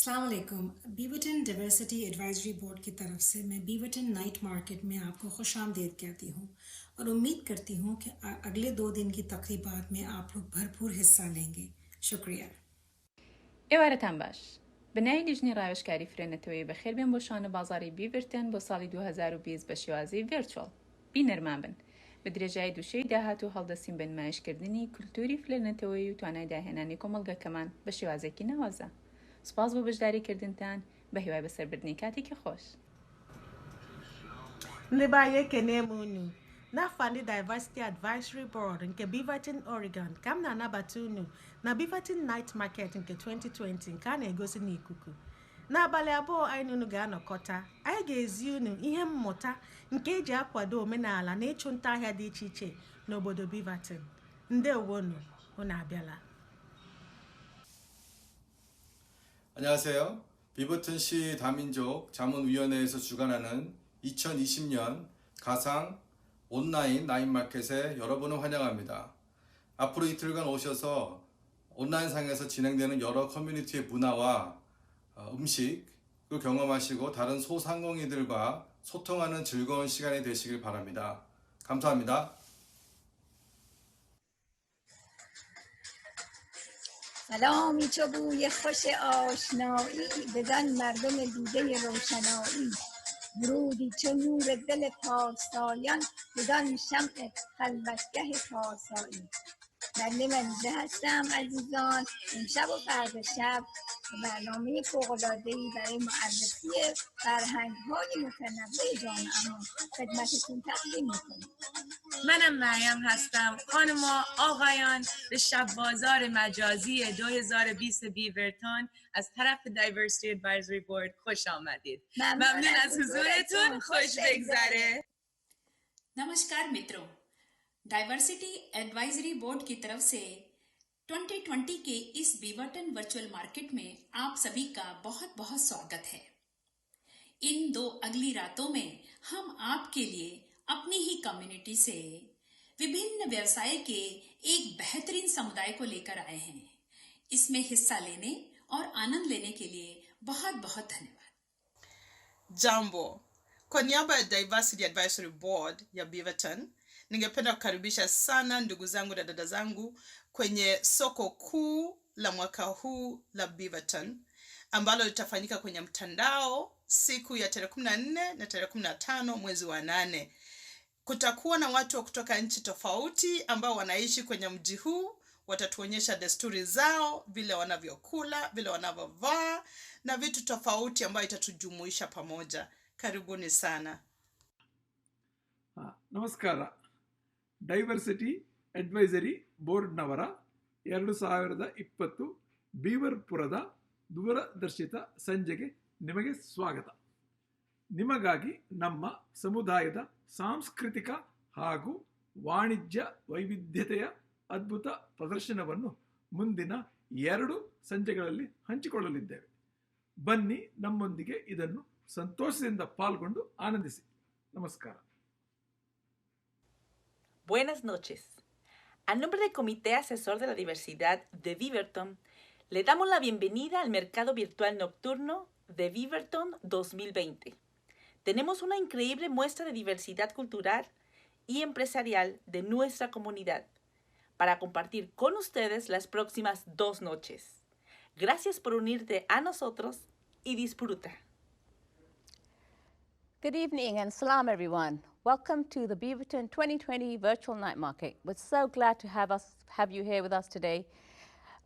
अस्सलाम वालेकुम। बीवर्टन diversity advisory board की तरफ से मैं बीवर्टन नाइट मार्केट में आपको खुश आमदीद कहती हूँ और उम्मीद करती हूँ कि अगले 2 दिन की तकरीबात में आप लोग भरपूर हिस्सा लेंगे। शुक्रिया। ئێوارەتان باش. بنای لیژنی ڕاوێژکاری فرێنەتەوەی بەخێر بێن بۆ شانە بازاڕی بیڤرتن بۆ ساڵی 2020 بە شێوازی ڤێرچوەڵ. بینەرمان بن. بە درێژایی دووشەی داهاتوو هەڵدەستین بە نمایشکردنی کولتوری فرێنەتەوەی و توانای داهێنانی کۆمەڵگەکەمان بە شێوازێکی ناوازە. سوپاس بۆ بەشداریکردنتان بە هیوای بەسەربردنی کاتێکی خۆش. Ndị be anyị ekene m unu n'afọ ndị Diversity Advisory Board nke Beaverton, Oregon ka m na-anabata unu na Beaverton Night Market nke 2020 nke a na-egosi n'ikuku. N'abalị abụọ anyị na unu ga-anọkọta, anyị ga-ezi unu ihe mmụta nke eji akwado omenala na ịchụ nta ahịa dị iche iche n'obodo Beaverton. Ndewonu, unu abịala. 안녕하세요. 비버튼시 다민족 자문위원회에서 주관하는 2020년 가상 온라인 나인마켓에 여러분을 환영합니다. 앞으로 이틀간 오셔서 온라인상에서 진행되는 여러 커뮤니티의 문화와 음식을 경험하시고 다른 소상공인들과 소통하는 즐거운 시간이 되시길 바랍니다. 감사합니다. سلامی چو بوی خوش آشنایی بدان مردم دیده روشنایی ورودی چو نور دل پارسایان بدان شمع خلوتگه پارسایی بنده منیژه هستم عزیزان. امشب و فردا شب برنامه فوق‌العاده‌ای برای معرفی فرهنگ‌های متنوع جامعه‌مون خدمتتون تقدیم می‌کنیم. منم مریم هستم. خانما آقایان، به شب بازار مجازی 2020 بیورتون از طرف Diversity Advisory Board خوش آمدید. ممنون از حضورتون. خوش بگذره. नमस्कार मित्रों, diversity advisory board की तरफ से 2020 के इस बीवर्टन virtual market में आप सभी का बहुत बहुत स्वागत है। इन 2 अगली रातों में हम आपके लिए अपनी ही कम्युनिटी से विभिन्न व्यवसाय के एक बेहतरीन समुदाय को लेकर आए हैं। इसमें हिस्सा लेने और आनंद लेने के लिए बहुत बहुत धन्यवाद। Jambo, kwa niaba ya Diversity Advisory Board ya Beaverton, ningependa kukaribisha sana ndugu zangu na dada zangu kwenye soko kuu la mwaka huu la Beaverton ambalo litafanyika kwenye mtandao siku ya tarehe 14 na tarehe 15 mwezi wa 8. Kutakuwa na watu wa kutoka nchi tofauti ambao wanaishi kwenye mji huu, watatuonyesha desturi zao, vile wanavyokula, vile wanavyovaa na vitu tofauti ambayo itatujumuisha pamoja. Karibuni sana. ನಮಸ್ಕಾರ. Diversity advisory ಬೋರ್ಡ್ನವರ 2020 ಬೀವರ್ಪುರದ ದೂರದರ್ಶಿತ ಸಂಜೆಗೆ ನಿಮಗೆ ಸ್ವಾಗತ. ನಿಮಗಾಗಿ ನಮ್ಮ ಸಮುದಾಯದ ಸಾಂಸ್ಕೃತಿಕ ಹಾಗೂ ವಾಣಿಜ್ಯ ವೈವಿಧ್ಯತೆಯ ಅದ್ಭುತ ಪ್ರದರ್ಶನವನ್ನು ಮುಂದಿನ 2 ಸಂಜೆಗಳಲ್ಲಿ ಹಂಚಿಕೊಳ್ಳಲಿದ್ದೇವೆ. ಬನ್ನಿ, ನಮ್ಮೊಂದಿಗೆ ಇದನ್ನು ಸಂತೋಷದಿಂದ ಪಾಲ್ಗೊಂಡು ಆನಂದಿಸಿ. ನಮಸ್ಕಾರ. Buenas noches. A nombre del Comité Asesor de la Diversidad de Beaverton, le damos la bienvenida al Mercado Virtual Nocturno de Beaverton 2020. Tenemos una increíble muestra de diversidad cultural y empresarial de nuestra comunidad para compartir con ustedes las próximas 2 noches. Gracias por unirte a nosotros y disfruta. Good evening and salam everyone. Welcome to the Beaverton 2020 Virtual Night Market. We're so glad to have you here with us today.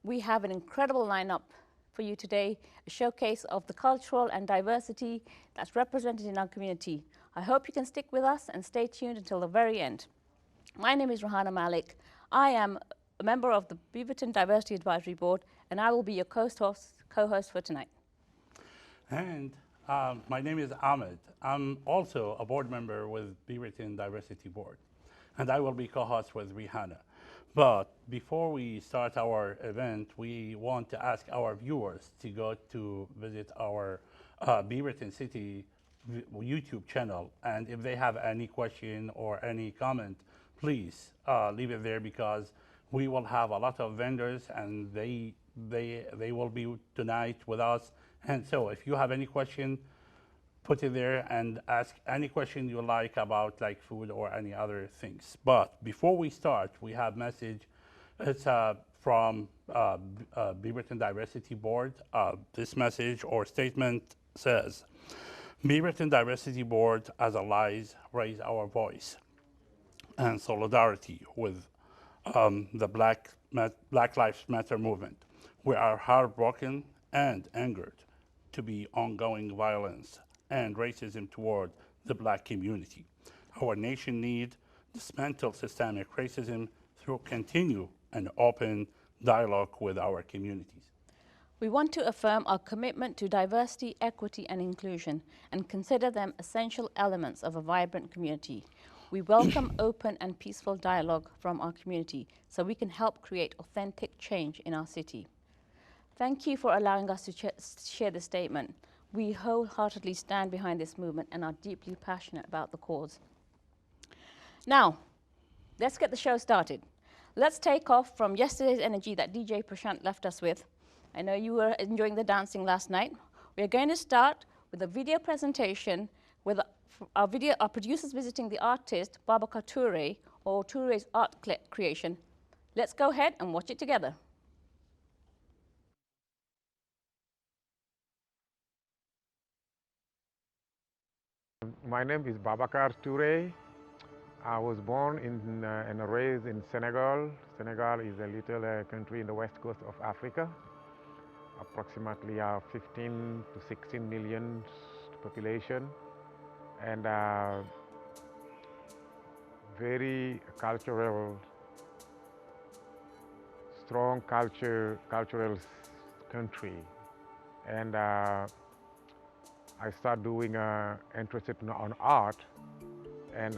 We have an incredible lineup for you today, a showcase of the cultural and diversity that's represented in our community. I hope you can stick with us and stay tuned until the very end. My name is Rahana Malik. I am a member of the Beaverton Diversity Advisory Board and I will be your co-host for tonight. And my name is Ahmed. I'm also a board member with Beaverton Diversity Board, and I will be co-host with Rihanna. But before we start our event, we want to ask our viewers to go to visit our Beaverton City YouTube channel, and if they have any question or any comment, please leave it there, because we will have a lot of vendors and they will be tonight with us, And so if you have any question, put it there and ask any question you like about like food or any other things. But before we start, we have message. It's from Beaverton Diversity Board. This message or statement says, Beaverton Diversity Board as allies raise our voice and solidarity with the Black Lives Matter movement. We are heartbroken and angered to be ongoing violence and racism toward the black community. Our nation needs dismantle systemic racism through continue an open dialogue with our communities. We want to affirm our commitment to diversity, equity, and inclusion, and consider them essential elements of a vibrant community. We welcome open and peaceful dialogue from our community so we can help create authentic change in our city. Thank you for allowing us to share this statement. We wholeheartedly stand behind this movement and are deeply passionate about the cause. Now, let's get the show started. Let's take off from yesterday's energy that DJ Prashant left us with. I know you were enjoying the dancing last night. We're going to start with a video presentation with our producers visiting the artist Babakar Toure, or Toure's art creation. Let's go ahead and watch it together. My name is Babakar Toure. I was born and raised in Senegal. Senegal is a little country in the west coast of Africa. Approximately 15 to 16 million population, and very cultural, strong cultural country. And I start doing interested on art, and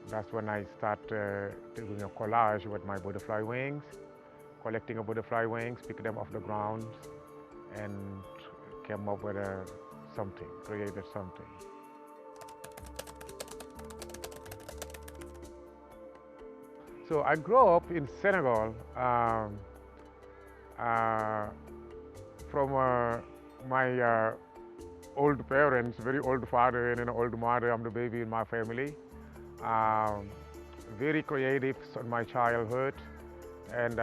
that's when I start doing a collage with my butterfly wings, collecting a butterfly wings, pick them off the ground, and came up with something, created something. So I grew up in Senegal from my old parents, very old father and an old mother. I'm the baby in my family. Very creative in my childhood, and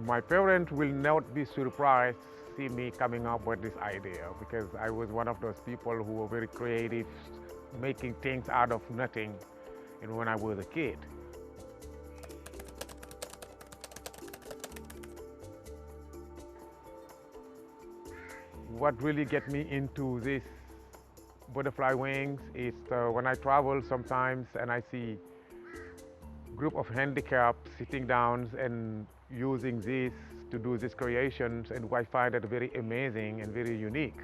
my parents will not be surprised to see me coming up with this idea, because I was one of those people who were very creative, making things out of nothing, and when I was a kid. What really get me into this butterfly wings is when I travel sometimes and I see group of handicapped sitting down and using this to do these creations, and I find it very amazing and very unique.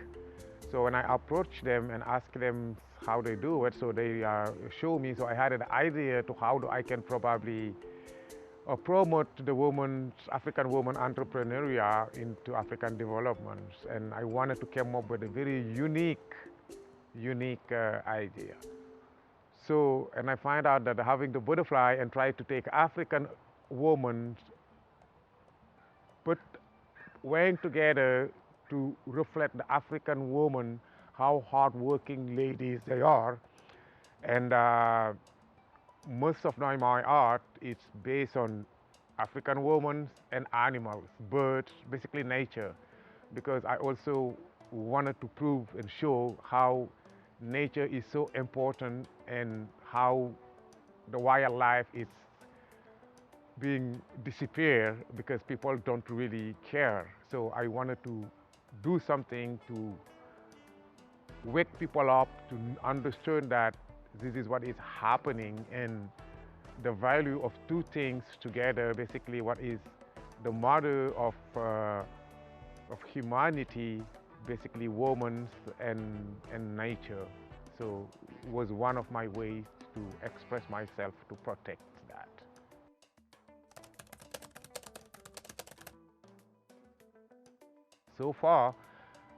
So when I approach them and ask them how they do it, so they show me. So I had an idea to how I can probably promote the African woman entrepreneurial into African development, and I wanted to come up with a very unique idea. So, and I find out that having the butterfly and try to take African women, put wing together to reflect the African woman, how hardworking ladies they are. And most of my art is based on African women and animals, birds, basically nature, because I also wanted to prove and show how nature is so important and how the wildlife is being disappeared because people don't really care. So I wanted to do something to wake people up to understand that this is what is happening, and the value of two things together, basically what is the mother of humanity, basically women and nature. So it was one of my ways to express myself to protect that. So far,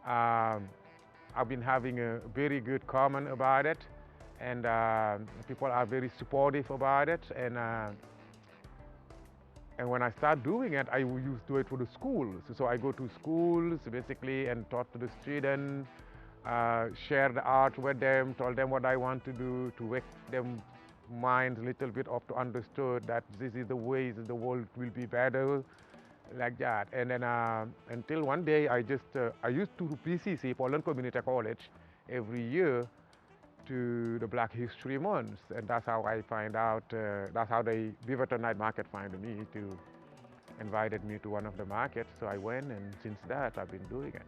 I've been having a very good comment about it, and And when I start doing it, I used to do it for the schools. So I go to schools basically and talk to the students, share the art with them, tell them what I want to do to wake them minds a little bit up to understand that this is the ways the world will be better, like that. And then until one day I used to do PCC, Poland Community College, every year to the Black History Month, and that's how I find out, that's how the Beaverton Night Market found me, invited me to one of the markets, so I went, and since that I've been doing it.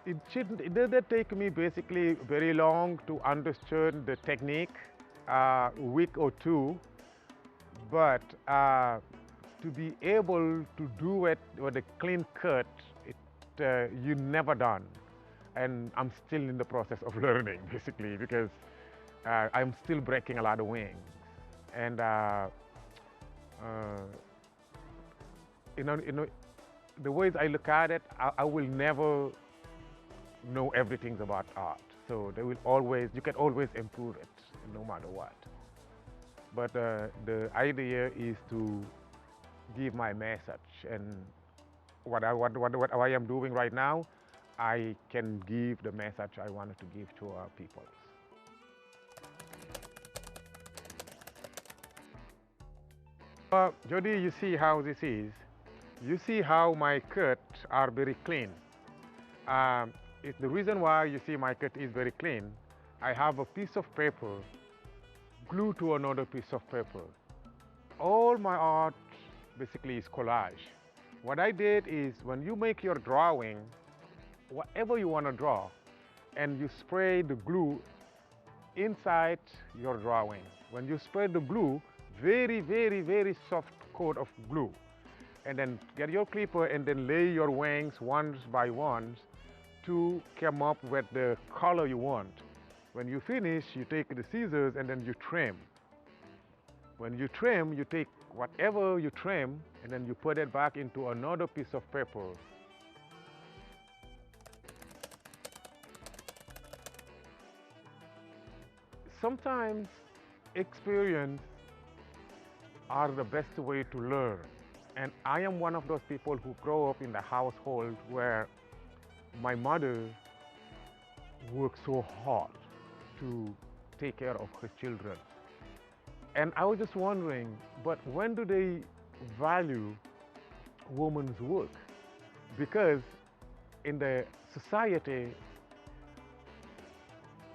It didn't take me basically very long to understand the technique, a week or two, but to be able to do it with a clean cut, you never done. And I'm still in the process of learning, basically, because I'm still breaking a lot of wings. And the ways I look at it, I will never know everything about art. So you can always improve it, no matter what. But the idea is to give my message, and what I am doing right now, I can give the message I wanted to give to our people. Jodi, you see how this is. You see how my cuts are very clean. The reason why you see my cut is very clean, I have a piece of paper glued to another piece of paper. All my art basically is collage. What I did is, when you make your drawing, whatever you want to draw, and you spray the glue inside your drawing. When you spray the glue, very, very, very soft coat of glue, and then get your clipper and then lay your wings one by one to come up with the color you want. When you finish, you take the scissors and then you trim. When you trim, you take whatever you trim and then you put it back into another piece of paper. Sometimes experience are the best way to learn. And I am one of those people who grow up in the household where my mother worked so hard to take care of her children. And I was just wondering, but when do they value women's work? Because in the society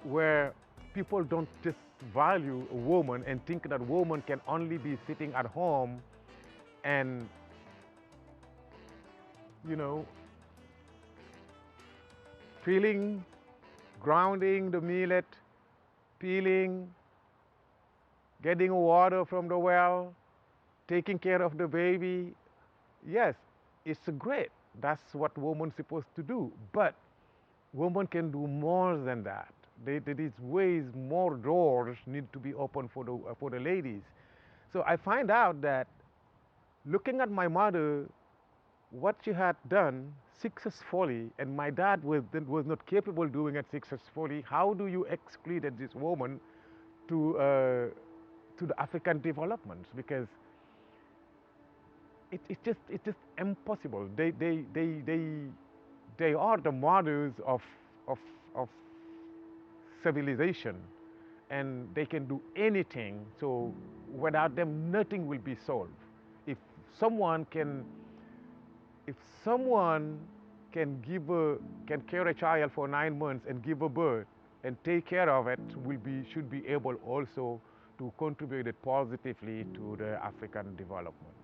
where people don't just value a woman and think that woman can only be sitting at home and, peeling, grounding the millet, peeling, getting water from the well, taking care of the baby. Yes, it's great. That's what woman's supposed to do. But women can do more than that. There is ways, more doors need to be open for the ladies. So I find out that looking at my mother, what she had done successfully, and my dad was not capable of doing it successfully, how do you exclude this woman to the African developments? Because it's just impossible. They are the mothers of civilization, and they can do anything. So without them, nothing will be solved. If someone can carry a child for 9 months and give a birth and take care of it, should be able also to contribute it positively to the African development.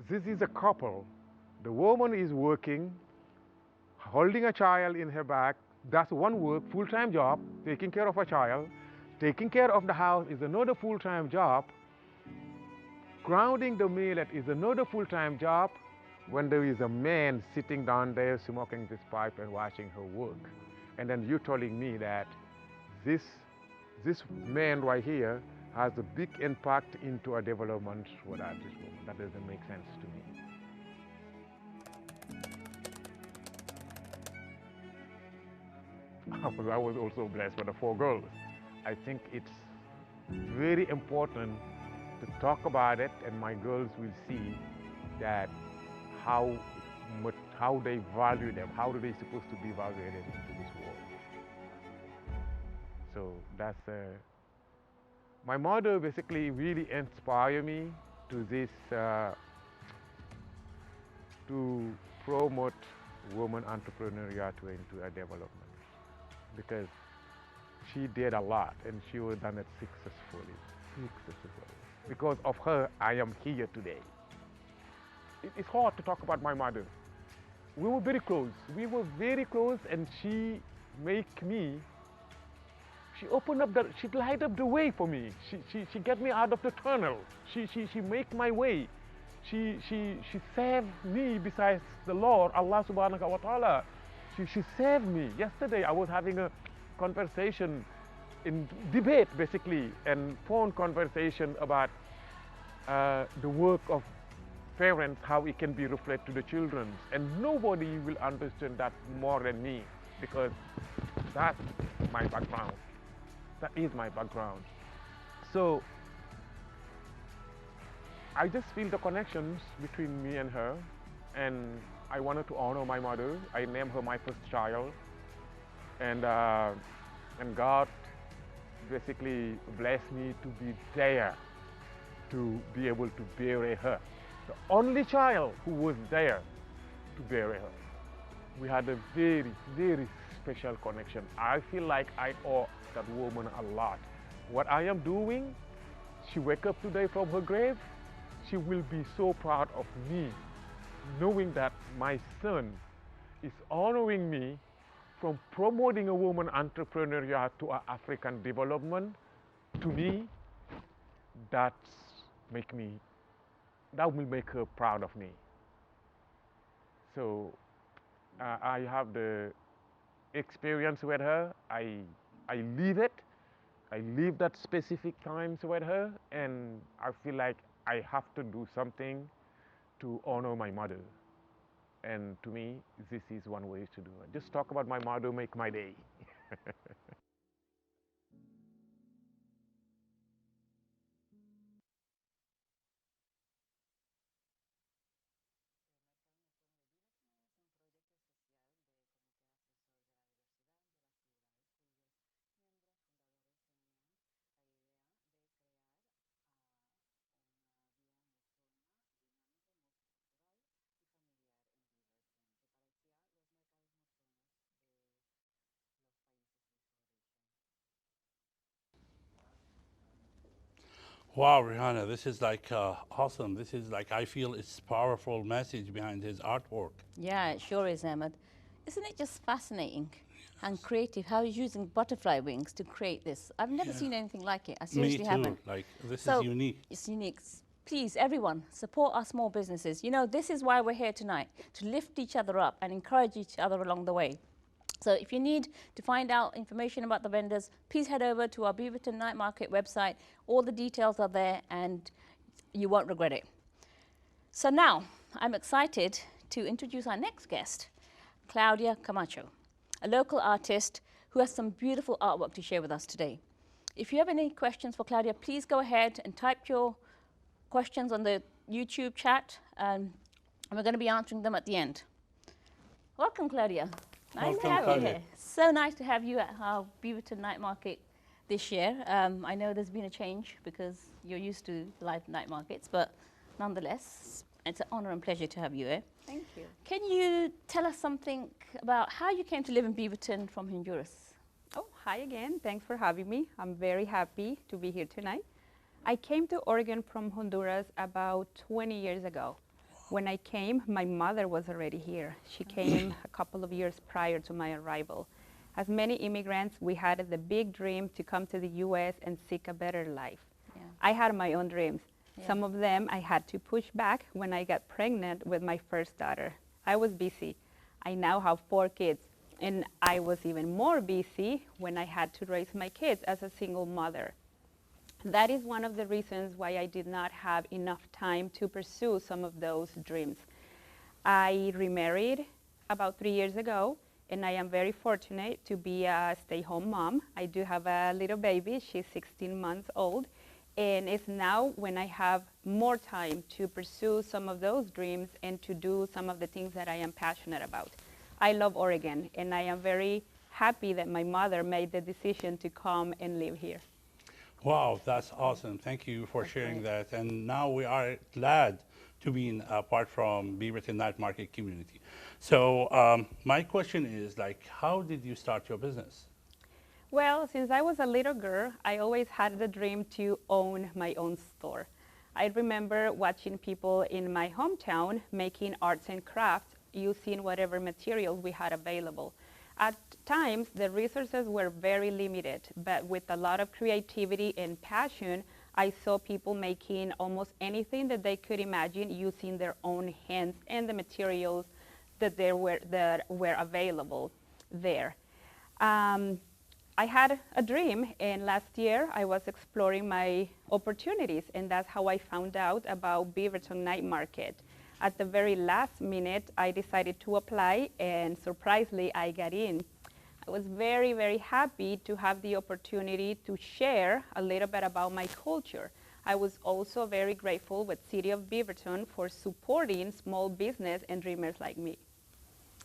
This is a couple. The woman is working, holding a child in her back. That's one work, full-time job, taking care of a child. Taking care of the house is another full-time job. Grounding the millet is another full-time job, when there is a man sitting down there smoking this pipe and watching her work. And then you're telling me that this man right here has a big impact into a development without this woman. That doesn't make sense to me. I was also blessed with the 4 girls. I think it's very important to talk about it, and my girls will see that how they value them, how are they supposed to be evaluated into this world. So that's my mother basically really inspired me to this to promote women entrepreneurial into a development, because she did a lot and she was done it successfully. Because of her, I am here today. It's hard to talk about my mother. We were very close. And she opened up she light up the way for me. She get me out of the tunnel. She make my way. She saved me besides the Lord, Allah subhanahu wa ta'ala. She saved me. Yesterday I was having a conversation in debate basically, and phone conversation about the work of parents, how it can be reflected to the children, and nobody will understand that more than me, because that's my background. That is my background. So I just feel the connections between me and her, and I wanted to honor my mother. I named her my first child, and God basically blessed me to be there, to be able to bury her. The only child who was there to bury her. We had a very, very special connection. I feel like I owe that woman a lot. What I am doing, she wake up today from her grave, she will be so proud of me, knowing that my son is honoring me from promoting a woman entrepreneurial to African development. To me, that will make her proud of me. So I have the experience with her. I live it. I live that specific times with her, and I feel like I have to do something to honor my mother. And to me, this is one way to do it. Just talk about my mother, make my day. Wow, Rihanna, this is like awesome. This is like, I feel it's powerful message behind his artwork. Yeah, it sure is, Ahmed. Isn't it just fascinating and creative how he's using butterfly wings to create this? I've never seen anything like it. I seriously Me too. haven't. Like, this So, is unique. It's unique. Please, everyone, support our small businesses. You know, this is why we're here tonight, to lift each other up and encourage each other along the way. So if you need to find out information about the vendors, please head over to our Beaverton Night Market website. All the details are there and you won't regret it. So now, I'm excited to introduce our next guest, Claudia Camacho, a local artist who has some beautiful artwork to share with us today. If you have any questions for Claudia, please go ahead and type your questions on the YouTube chat, and we're going to be answering them at the end. Welcome, Claudia. Nice to have you here. So nice to have you at our Beaverton Night Market this year. I know there's been a change because you're used to live night markets, but nonetheless, it's an honor and pleasure to have you here. Thank you. Can you tell us something about how you came to live in Beaverton from Honduras? Oh, hi again. Thanks for having me. I'm very happy to be here tonight. I came to Oregon from Honduras about 20 years ago. When I came, my mother was already here. She came a couple of years prior to my arrival. As many immigrants, we had the big dream to come to the U.S. and seek a better life. Yeah. I had my own dreams. Yeah. Some of them I had to push back when I got pregnant with my first daughter. I was busy. I now have 4 kids, and I was even more busy when I had to raise my kids as a single mother. That is one of the reasons why I did not have enough time to pursue some of those dreams. I remarried about 3 years ago, and I am very fortunate to be a stay-home mom. I do have a little baby. She's 16 months old, and it's now when I have more time to pursue some of those dreams and to do some of the things that I am passionate about. I love Oregon, and I am very happy that my mother made the decision to come and live here. Wow, that's awesome. Thank you for sharing that. And now we are glad to be a part from Beaverton Night Market community. So my question is, like, how did you start your business? Well, since I was a little girl, I always had the dream to own my own store. I remember watching people in my hometown making arts and crafts using whatever materials we had available. At times, the resources were very limited, but with a lot of creativity and passion, I saw people making almost anything that they could imagine using their own hands and the materials that were available there. I had a dream, and last year I was exploring my opportunities, and that's how I found out about Beaverton Night Market. At the very last minute, I decided to apply, and surprisingly, I got in. I was very, very happy to have the opportunity to share a little bit about my culture. I was also very grateful with City of Beaverton for supporting small business and dreamers like me.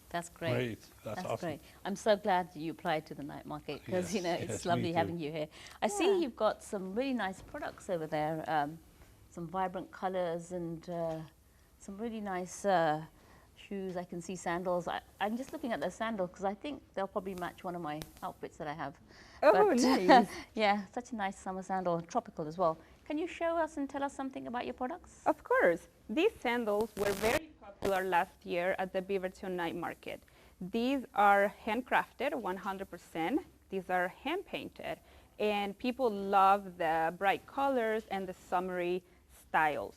That's great. Great. That's awesome. Great. I'm so glad you applied to the night market because Yes, it's yes, lovely me having too. you here. I see you've got some really nice products over there, some vibrant colors and some really nice shoes. I can see sandals. I'm just looking at those sandals because I think they'll probably match one of my outfits that I have. Oh, nice. Yeah, such a nice summer sandal, tropical as well. Can you show us and tell us something about your products? Of course. These sandals were very popular last year at the Beaverton Night Market. These are handcrafted 100%. These are hand painted. And people love the bright colors and the summery styles.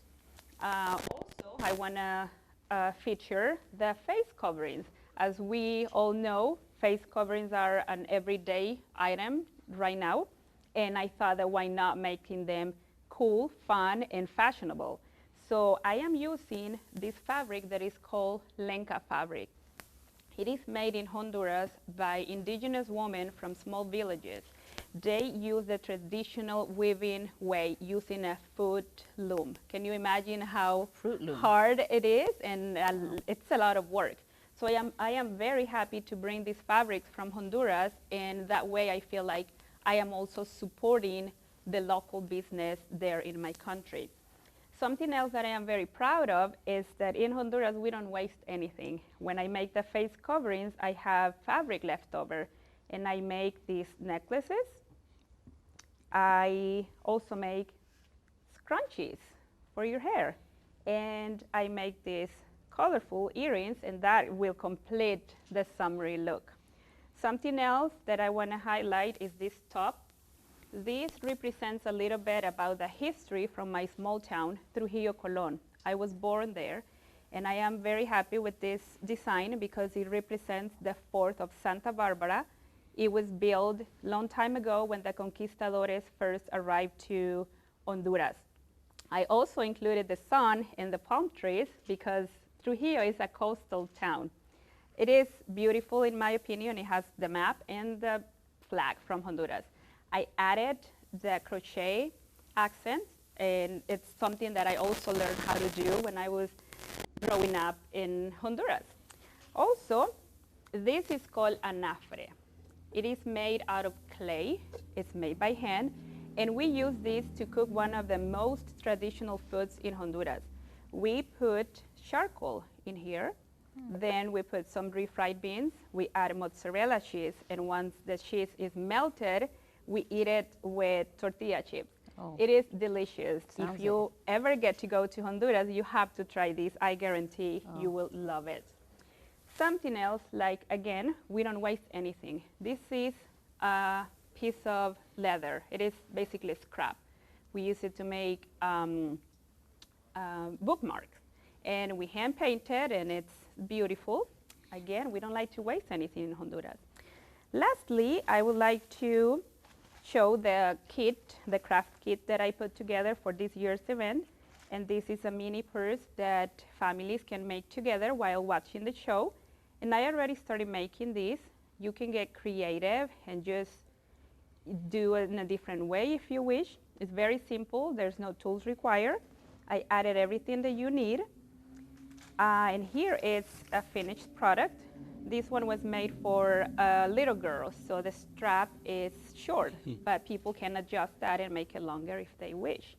Also, I want to feature the face coverings. As we all know, face coverings are an everyday item right now. And I thought that why not making them cool, fun, and fashionable. So I am using this fabric that is called Lenca fabric. It is made in Honduras by indigenous women from small villages. They use the traditional weaving way using a foot loom. Can you imagine how hard it is? And it's a lot of work. So I am very happy to bring these fabrics from Honduras, and that way I feel like I am also supporting the local business there in my country. Something else that I am very proud of is that in Honduras, we don't waste anything. When I make the face coverings, I have fabric left over, and I make these necklaces. I also make scrunchies for your hair, and I make these colorful earrings, and that will complete the summery look. Something else that I want to highlight is this top. This represents a little bit about the history from my small town, Trujillo, Colón. I was born there, and I am very happy with this design because it represents the fort of Santa Barbara. It was built a long time ago when the conquistadores first arrived to Honduras. I also included the sun and the palm trees because Trujillo is a coastal town. It is beautiful in my opinion. It has the map and the flag from Honduras. I added the crochet accents, and it's something that I also learned how to do when I was growing up in Honduras. Also, this is called anafre. It is made out of clay. It's made by hand, and we use this to cook one of the most traditional foods in Honduras. We put charcoal in here. Then we put some refried beans. We add mozzarella cheese, and once the cheese is melted, we eat it with tortilla chips. Oh. It is delicious. If you ever get to go to Honduras, you have to try this. I guarantee you will love it. Something else, like again, we don't waste anything. This is a piece of leather. It is basically scrap. We use it to make bookmarks. And we hand paint it, and it's beautiful. Again, we don't like to waste anything in Honduras. Lastly, I would like to show the kit, the craft kit that I put together for this year's event. And this is a mini purse that families can make together while watching the show. And I already started making this. You can get creative and just do it in a different way if you wish. It's very simple. There's no tools required. I added everything that you need. And here is a finished product. This one was made for little girls, so the strap is short, but people can adjust that and make it longer if they wish.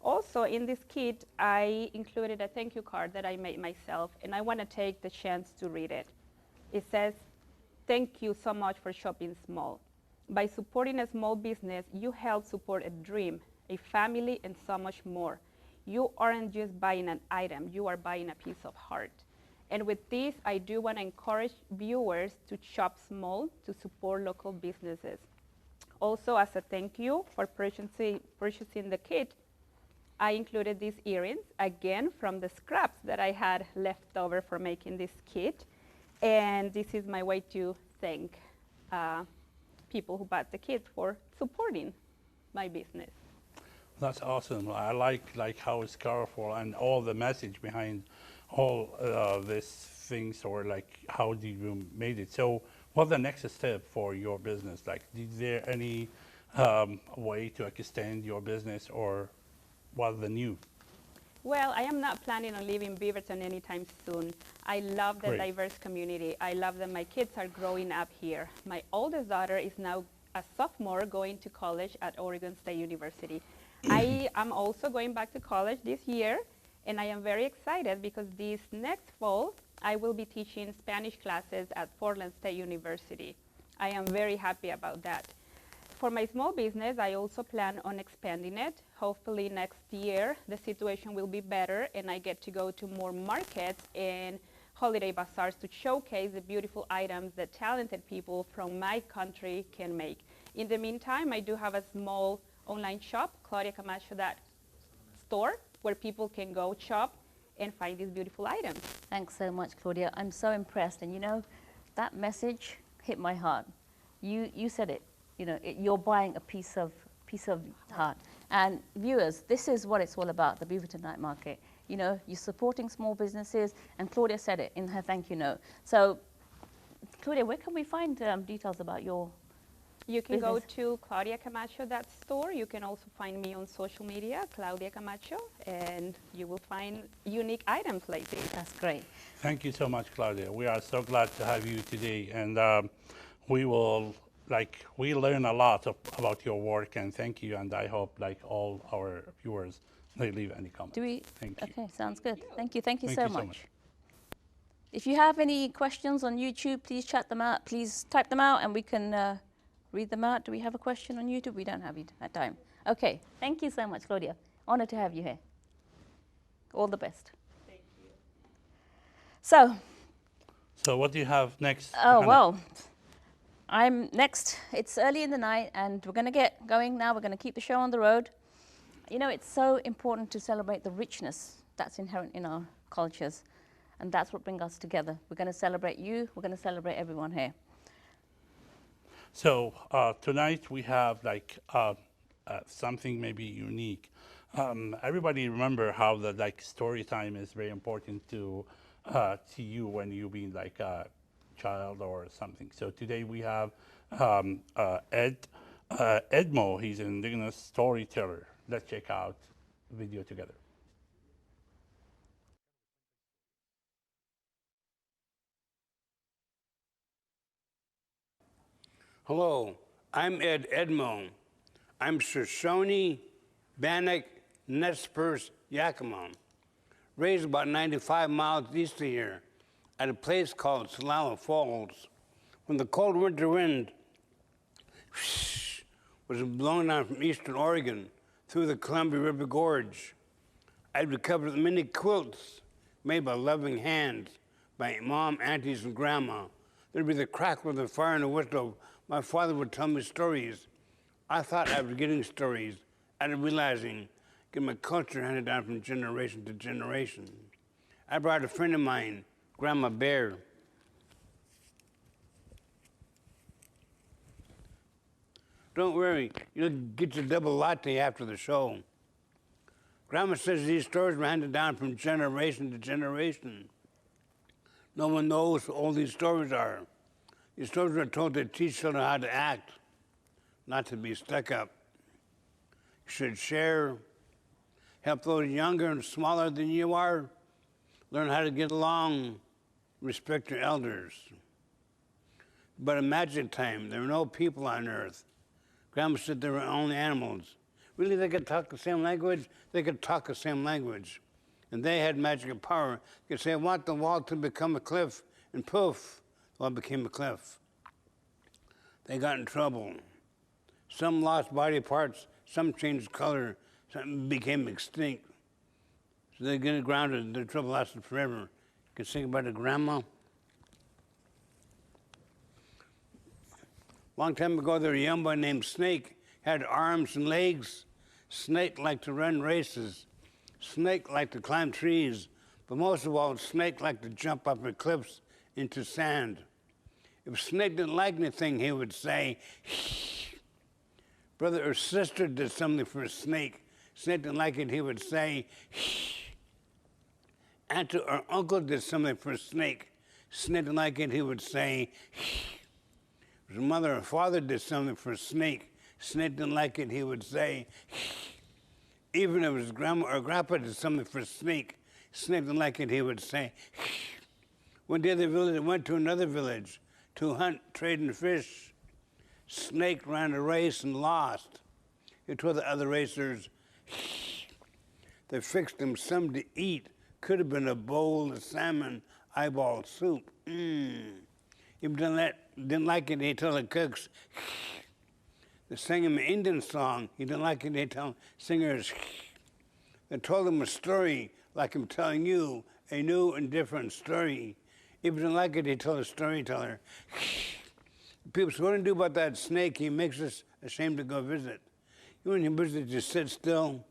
Also, in this kit, I included a thank you card that I made myself, and I want to take the chance to read it. It says, "Thank you so much for shopping small. By supporting a small business, you help support a dream, a family, and so much more. You aren't just buying an item, you are buying a piece of heart." And with this, I do want to encourage viewers to shop small to support local businesses. Also, as a thank you for purchasing the kit, I included these earrings, again, from the scraps that I had left over for making this kit. And this is my way to thank people who bought the kit for supporting my business. That's awesome. I like how it's colorful and all the message behind all these things, or like how did you made it. So what's the next step for your business? Like, is there any way to extend your business, or what's the new? Well, I am not planning on leaving Beaverton anytime soon. I love the diverse community. I love that my kids are growing up here. My oldest daughter is now a sophomore going to college at Oregon State University. I am also going back to college this year, and I am very excited because this next fall, I will be teaching Spanish classes at Portland State University. I am very happy about that. For my small business, I also plan on expanding it. Hopefully next year, the situation will be better and I get to go to more markets and holiday bazaars to showcase the beautiful items that talented people from my country can make. In the meantime, I do have a small online shop, ClaudiaCamacho.store, where people can go shop and find these beautiful items. Thanks so much, Claudia. I'm so impressed. And you know, that message hit my heart. You said it. You know, you're buying a piece of heart. And viewers, this is what it's all about, the Beaverton Night Market. You know, you're supporting small businesses, and Claudia said it in her thank you note. So, Claudia, where can we find details about your You can business? go to ClaudiaCamacho.store. You can also find me on social media, Claudia Camacho, and you will find unique items like this. That's great. Thank you so much, Claudia. We are so glad to have you today, and we will, we learn a lot about your work, and thank you, and I hope, all our viewers, they leave any comments. Thank you. Okay, sounds good. Thank you. Thank you Thank so you so much. much. If you have any questions on YouTube, please chat them out. Please type them out, and we can read them out. Do we have a question on YouTube? We don't have that time. Okay, thank you so much, Claudia. Honored to have you here. All the best. Thank you. So what do you have next? Oh, Hannah? well, I'm next. It's early in the night, and we're going to get going now. We're going to keep the show on the road. You know, it's so important to celebrate the richness that's inherent in our cultures, and that's what brings us together. We're going to celebrate you. We're going to celebrate everyone here. So tonight we have something maybe unique. Everybody remember how the story time is very important to you when you being a child or something. So today we have Edmo. He's an indigenous storyteller. Let's check out the video together. Hello, I'm Ed Edmo. I'm Shoshone, Bannock, Nez Perce, Yakima. Raised about 95 miles east of here at a place called Solano Falls. When the cold winter wind was blowing down from eastern Oregon through the Columbia River Gorge, I'd recover the many quilts made by loving hands by mom, aunties, and grandma. There'd be the crackle of the fire and the whistle. My father would tell me stories. I thought I was getting stories, and realizing get my culture handed down from generation to generation. I brought a friend of mine, Grandma Bear. Don't worry, you'll get your double latte after the show. Grandma says these stories were handed down from generation to generation. No one knows what all these stories are. These stories are told to teach children how to act, not to be stuck up. You should share, help those younger and smaller than you are, learn how to get along, respect your elders. But in magic time, there were no people on earth. Grandma said there were only animals. Really, they could talk the same language? They could talk the same language. And they had magical power. They could say, I want the wall to become a cliff, and poof, the wall became a cliff. They got in trouble. Some lost body parts, some changed color, some became extinct. So they get grounded, their trouble lasted forever. You can think about a grandma. Long time ago, there was a young boy named Snake, had arms and legs. Snake liked to run races. Snake liked to climb trees. But most of all, Snake liked to jump up at cliffs into sand. If Snake didn't like anything, he would say, brother or sister did something for Snake. Snake didn't like it, he would say, aunt or uncle did something for Snake. Snake didn't like it, he would say, his mother or father did something for Snake. Snake didn't like it, he would say, even if his grandma or grandpa did something for Snake, Snake didn't like it, he would say, one day the village went to another village to hunt, trade, and fish. Snake ran a race and lost. He told the other racers, they fixed him some to eat. Could have been a bowl of salmon eyeball soup. He didn't like it, he told the cooks. They sang him an Indian song. He didn't like it, they told singers. They told him a story like I'm telling you, a new and different story. If he didn't like it, he told a storyteller. People say, what do you do about that snake? He makes us ashamed to go visit. You when you visit, you sit still,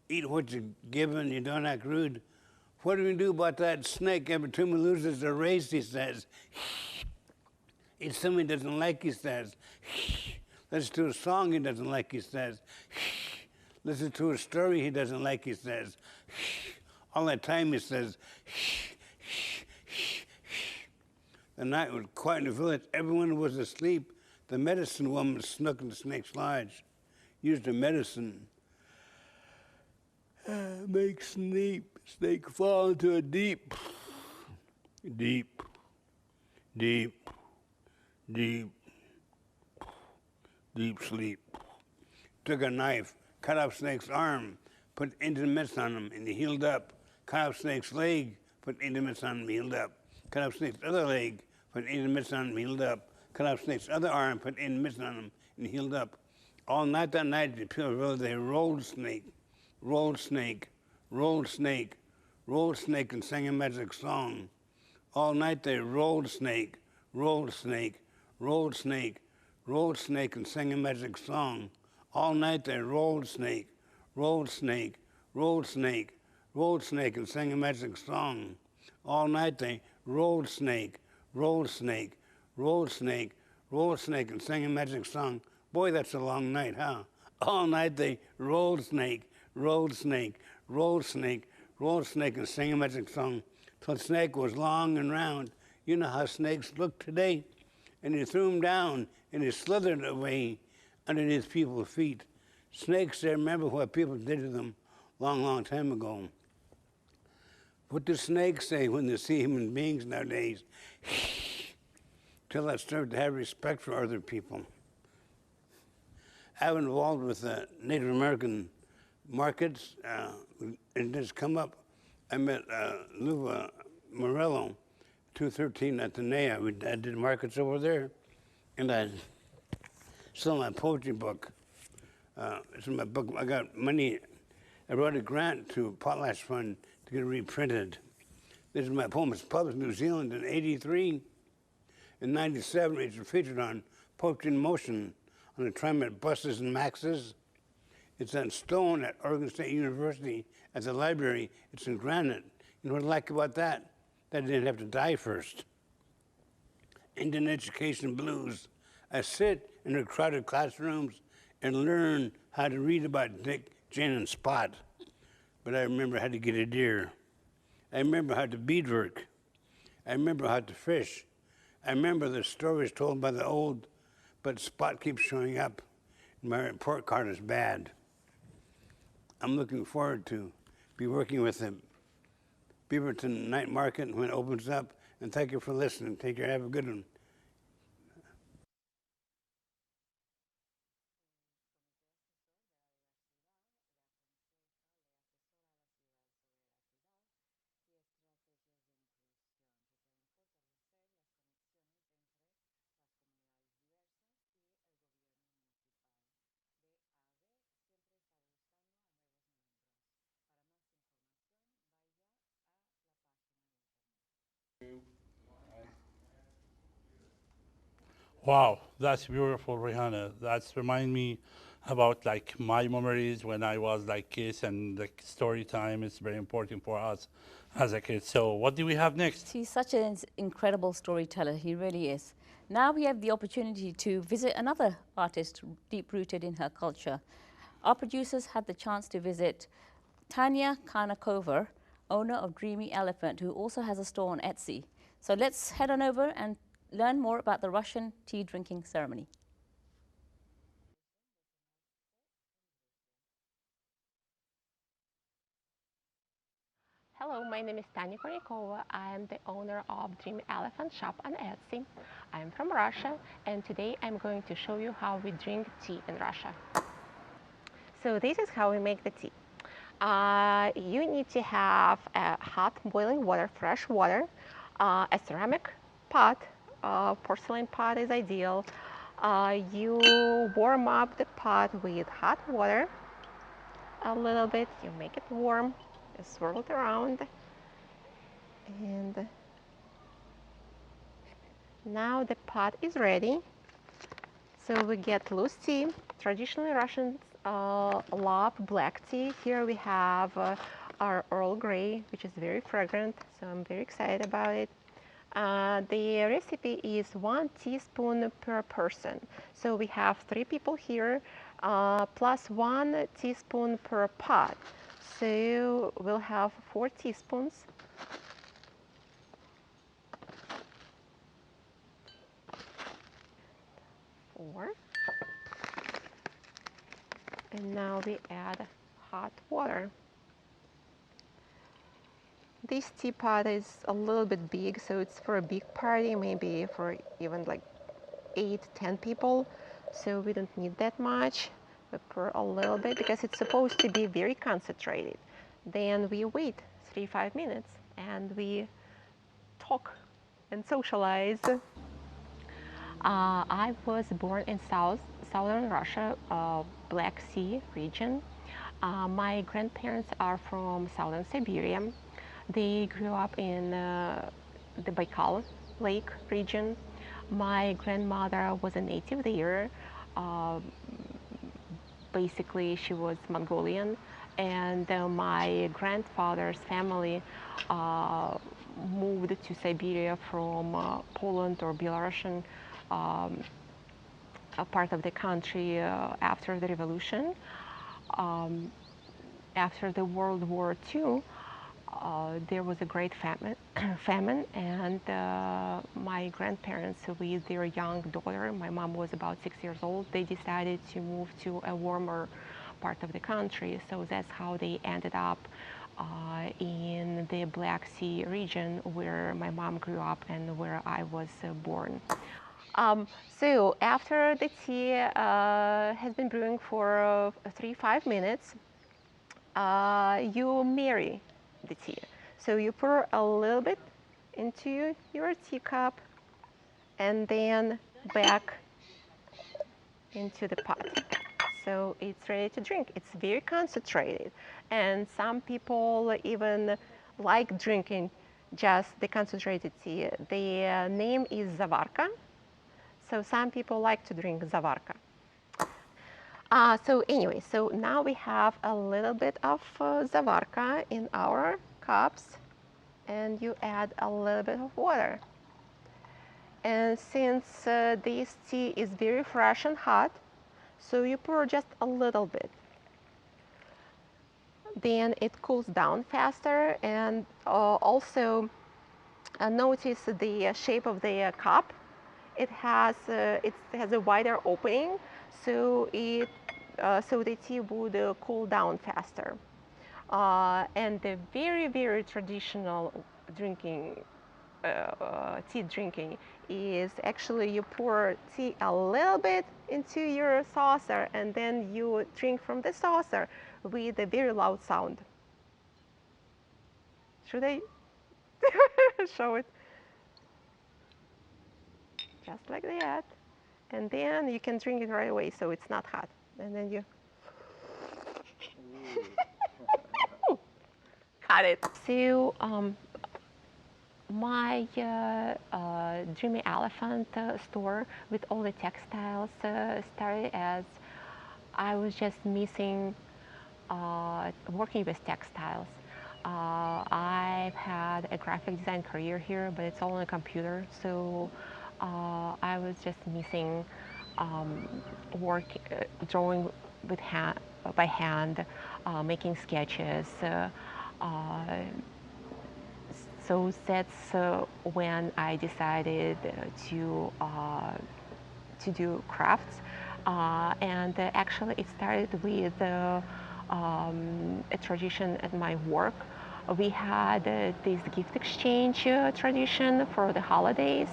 eat what you're given, you don't act rude. What do we do about that snake? Every time he loses a race, he says. If somebody doesn't like, he says. Listen to a song he doesn't like, he says. Listen to a story he doesn't like, he says. All that time he says. The night was quiet in the village. Everyone was asleep. The medicine woman snuck in the snake's lodge, used the medicine. Make snake fall into a deep sleep. Took a knife, cut off Snake's arm, put into mist on him, and he healed up. Cut off Snake's leg, put into mist on him, healed up. Cut off Snake's other leg, put into mist on him, healed up. Cut off Snake's other arm, put in mist on him, and healed up. All night that night, the people really, they rolled Snake, rolled Snake, rolled Snake, rolled Snake, and sang a magic song. All night they rolled Snake, rolled Snake, rolled Snake, rolled Snake, and sang a magic song. All night they rolled Snake, rolled Snake, rolled Snake, rolled Snake, and sang a magic song. All night they rolled Snake, rolled Snake, rolled Snake, rolled Snake, and sang a magic song. Boy, that's a long night, huh? All night they rolled Snake, rolled Snake, rolled Snake, rolled Snake, and sang a magic song till Snake was long and round. You know how snakes look today? And he threw him down, and he slithered away underneath people's feet. Snakes, they remember what people did to them long, long time ago. What do snakes say when they see human beings nowadays? Till I start to have respect for other people. I've been involved with Native American markets, and it's come up. I met Luva Morello, 213 at the NEA. I did markets over there, and I sold my poetry book. It's my book. I got money. I wrote a grant to Potlatch Fund to get it reprinted. This is my poem. It's published in New Zealand in '83. In '97, it's featured on Poetry in Motion on the tram at buses and maxes. It's on stone at Oregon State University at the library. It's in granite. You know what I like about that? That I didn't have to die first. Indian education blues. I sit in the crowded classrooms and learn how to read about Dick, Jane, and Spot. But I remember how to get a deer. I remember how to beadwork. I remember how to fish. I remember the stories told by the old, but Spot keeps showing up. My report card is bad. I'm looking forward to be working with the Beaverton Night Market when it opens up. And thank you for listening. Take care. Have a good one. Wow, that's beautiful, Rihanna. That's remind me about like my memories when I was like kids, and the story time is very important for us as a kid. So what do we have next? He's such an incredible storyteller, he really is. Now we have the opportunity to visit another artist deep-rooted in her culture. Our producers had the chance to visit Tanya Karnakova, owner of Dreamy Elephant, who also has a store on Etsy. So let's head on over and learn more about the Russian tea drinking ceremony. Hello, my name is Tanya Kornikova. I am the owner of Dream Elephant Shop on Etsy. I am from Russia, and today I'm going to show you how we drink tea in Russia. So this is how we make the tea. You need to have hot boiling water, fresh water, a ceramic pot, porcelain pot is ideal. You warm up the pot with hot water a little bit, you make it warm, you swirl it around, and now the pot is ready. So we get loose tea. Traditionally Russians love black tea. Here we have our Earl Grey, which is very fragrant, so I'm very excited about it. The recipe is 1 teaspoon per person. So we have 3 people here, plus 1 teaspoon per pot. So we'll have 4 teaspoons. And now we add hot water. This teapot is a little bit big, so it's for a big party, maybe for even like 8-10 people. So we don't need that much. We pour a little bit because it's supposed to be very concentrated. Then we wait 3-5 minutes and we talk and socialize. I was born in southern Russia, Black Sea region. My grandparents are from southern Siberia. They grew up in the Baikal Lake region. My grandmother was a native there. Basically, she was Mongolian, and my grandfather's family moved to Siberia from Poland or Belarusian a part of the country after the revolution. After the World War II, there was a great famine, and my grandparents with their young daughter, my mom was about 6 years old, they decided to move to a warmer part of the country. So that's how they ended up in the Black Sea region where my mom grew up and where I was born. So after the tea has been brewing for 3-5 minutes, you marry the tea. So you pour a little bit into your teacup and then back into the pot. So it's ready to drink. It's very concentrated. And some people even like drinking just the concentrated tea. The name is zavarka. So some people like to drink zavarka. So anyway, so now we have a little bit of zavarka in our cups, and you add a little bit of water. And since this tea is very fresh and hot, so you pour just a little bit. Then it cools down faster, and also Notice the shape of the cup. It has a wider opening, so the tea would cool down faster. And the very traditional drinking tea drinking is actually you pour tea a little bit into your saucer and then you drink from the saucer with a very loud sound. Should I show it? Just like that. And then you can drink it right away so it's not hot. And then you cut it. So my Dreamy Elephant store with all the textiles started as I was just missing working with textiles. I've had a graphic design career here, but it's all on a computer, so I was just missing drawing with by hand, making sketches. So that's when I decided to do crafts, and actually it started with a tradition at my work. We had this gift exchange tradition for the holidays,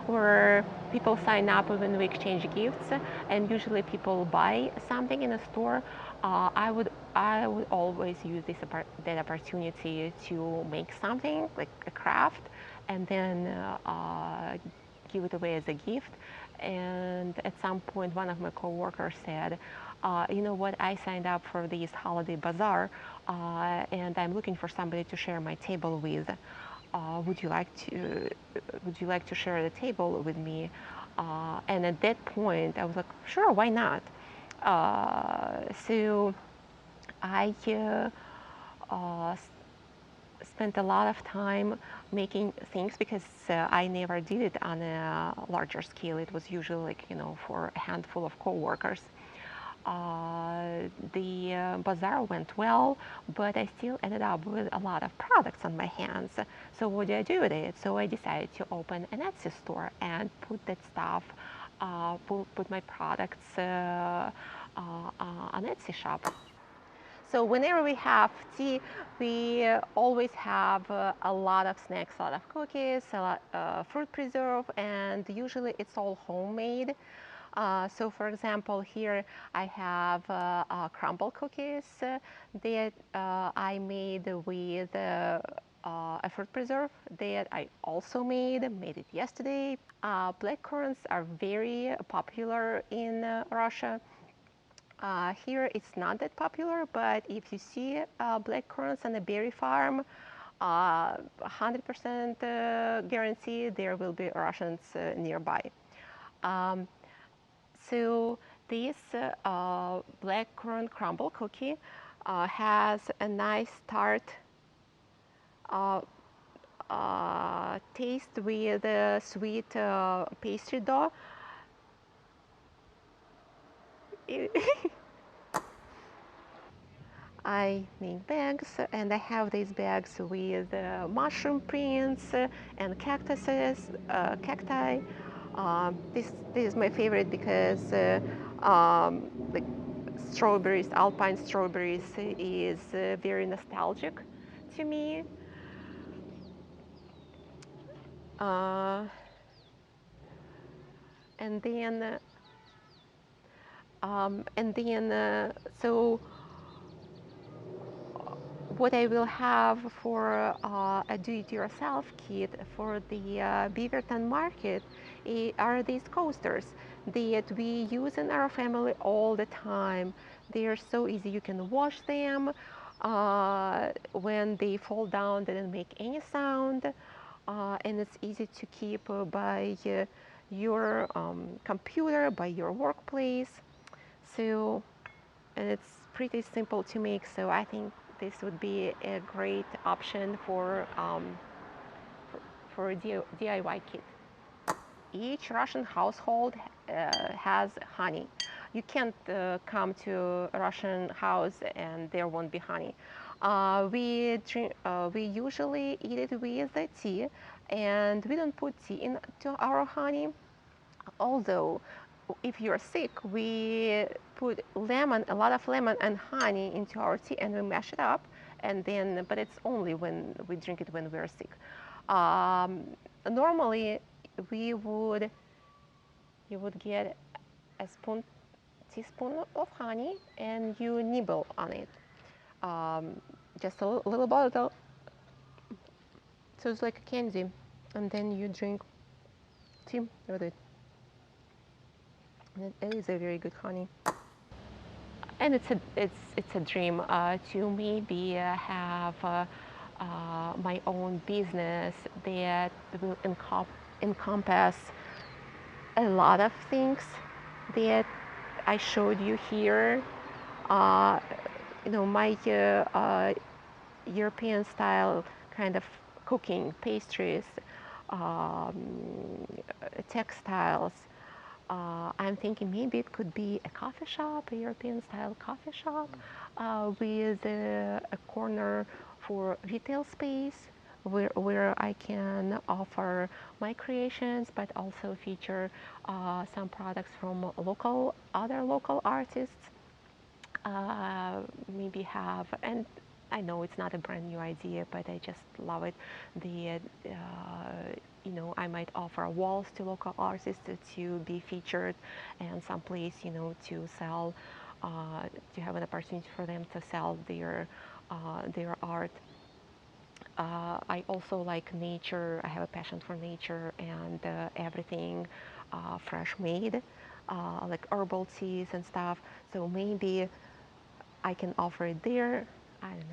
where people sign up when we exchange gifts, and usually people buy something in a store. I would always use that opportunity to make something like a craft, and then give it away as a gift. And at some point, one of my coworkers said, you know what, I signed up for this holiday bazaar, and I'm looking for somebody to share my table with. Would you like to share the table with me? And at that point, I was like, sure, why not? So I spent a lot of time making things because I never did it on a larger scale. It was usually like, for a handful of co-workers. The bazaar went well, but I still ended up with a lot of products on my hands. So what did I do with it? So I decided to open an Etsy store and put that stuff, put my products on Etsy shop. So whenever we have tea, we always have a lot of snacks, a lot of cookies, a lot fruit preserve, and usually it's all homemade. So for example, here I have crumble cookies that I made with a fruit preserve that I also made it yesterday. Blackcurrants are very popular in Russia. Here it's not that popular, but if you see blackcurrants on a berry farm, 100% guarantee there will be Russians nearby. So this blackcurrant crumble cookie has a nice tart taste with sweet pastry dough. I make bags, and I have these bags with mushroom prints and cactuses, cacti. This is my favorite because like strawberries, alpine strawberries, is very nostalgic to me. And then so what I will have for a do-it-yourself kit for the Beaverton market are these coasters that we use in our family all the time. They are so easy. You can wash them. When they fall down, they don't make any sound. And it's easy to keep by your computer, by your workplace. So, and it's pretty simple to make, so I think this would be a great option for a DIY kit. Each Russian household has honey. You can't come to a Russian house and there won't be honey. We usually eat it with the tea, and we don't put tea into our honey. Although, if you're sick, we put lemon, a lot of lemon and honey into our tea, and we mash it up. And then, but it's only when we drink it when we're sick. Normally, we would you would get a teaspoon of honey, and you nibble on it. Just a little bottle, so it's like a candy, and then you drink tea with it. And it is a very good honey. And it's a dream to maybe have my own business that will encompass a lot of things that I showed you here. My European style kind of cooking, pastries, textiles. I'm thinking maybe it could be a coffee shop, a European style coffee shop, with a corner for retail space where I can offer my creations, but also feature some products from other local artists. Maybe have, and I know it's not a brand new idea, but I just love it. I might offer walls to local artists to be featured, and some place, to sell, to have an opportunity for them to sell their art. I also like nature. I have a passion for nature and everything fresh made, like herbal teas and stuff. So maybe I can offer it there. I don't know.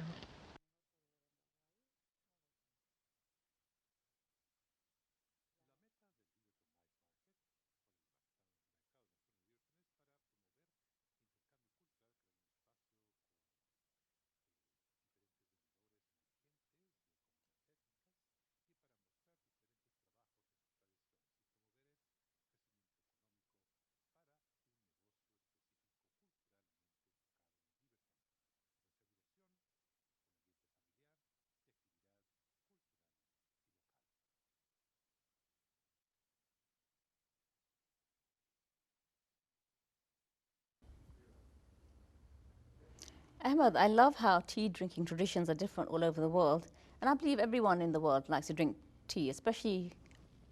Ahmed, I love how tea drinking traditions are different all over the world. And I believe everyone in the world likes to drink tea, especially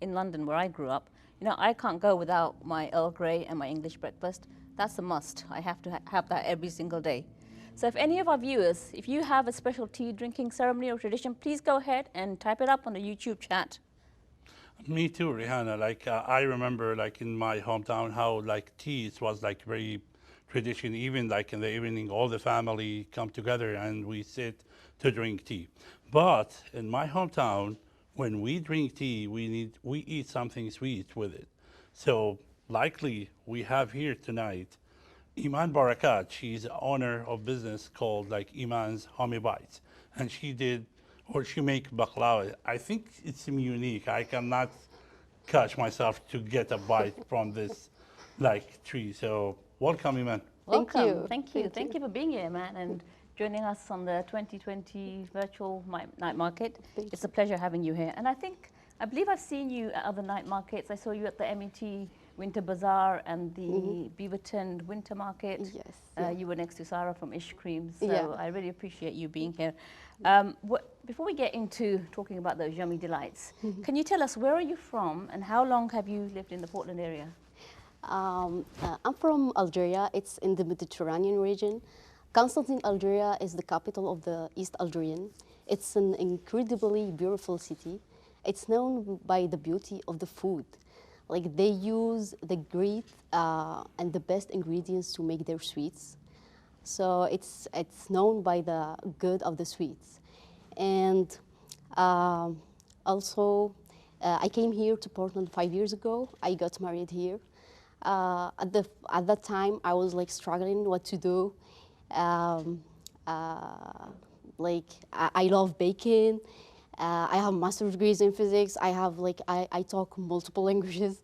in London where I grew up. I can't go without my Earl Grey and my English breakfast. That's a must. I have to have that every single day. So if any of our viewers, if you have a special tea drinking ceremony or tradition, please go ahead and type it up on the YouTube chat. Me too, Rihanna. I remember, in my hometown, how tea was very tradition. Even in the evening, all the family come together and we sit to drink tea. But in my hometown, when we drink tea, we eat something sweet with it. So likely we have here tonight Iman Barakat. She's owner of business called Iman's Homie Bites, and she make baklava. I think it's unique. I cannot catch myself to get a bite from this tree. So welcome, Iman. Welcome. Thank you for being here, man, and joining us on the 2020 virtual night market. It's a pleasure having you here. And I believe I've seen you at other night markets. I saw you at the MET Winter Bazaar and the Beaverton Winter Market. Yes. You were next to Sarah from Ish Cream, so I really appreciate you being here. Before we get into talking about those yummy delights, can you tell us where are you from and how long have you lived in the Portland area? I'm from Algeria. It's in the Mediterranean region. Constantine, Algeria is the capital of the East Algerian. It's an incredibly beautiful city. It's known by the beauty of the food. They use the great and the best ingredients to make their sweets. So it's known by the good of the sweets. And also, I came here to Portland 5 years ago. I got married here. At that time, I was struggling what to do. I love baking. I have master's degrees in physics. I have I talk multiple languages,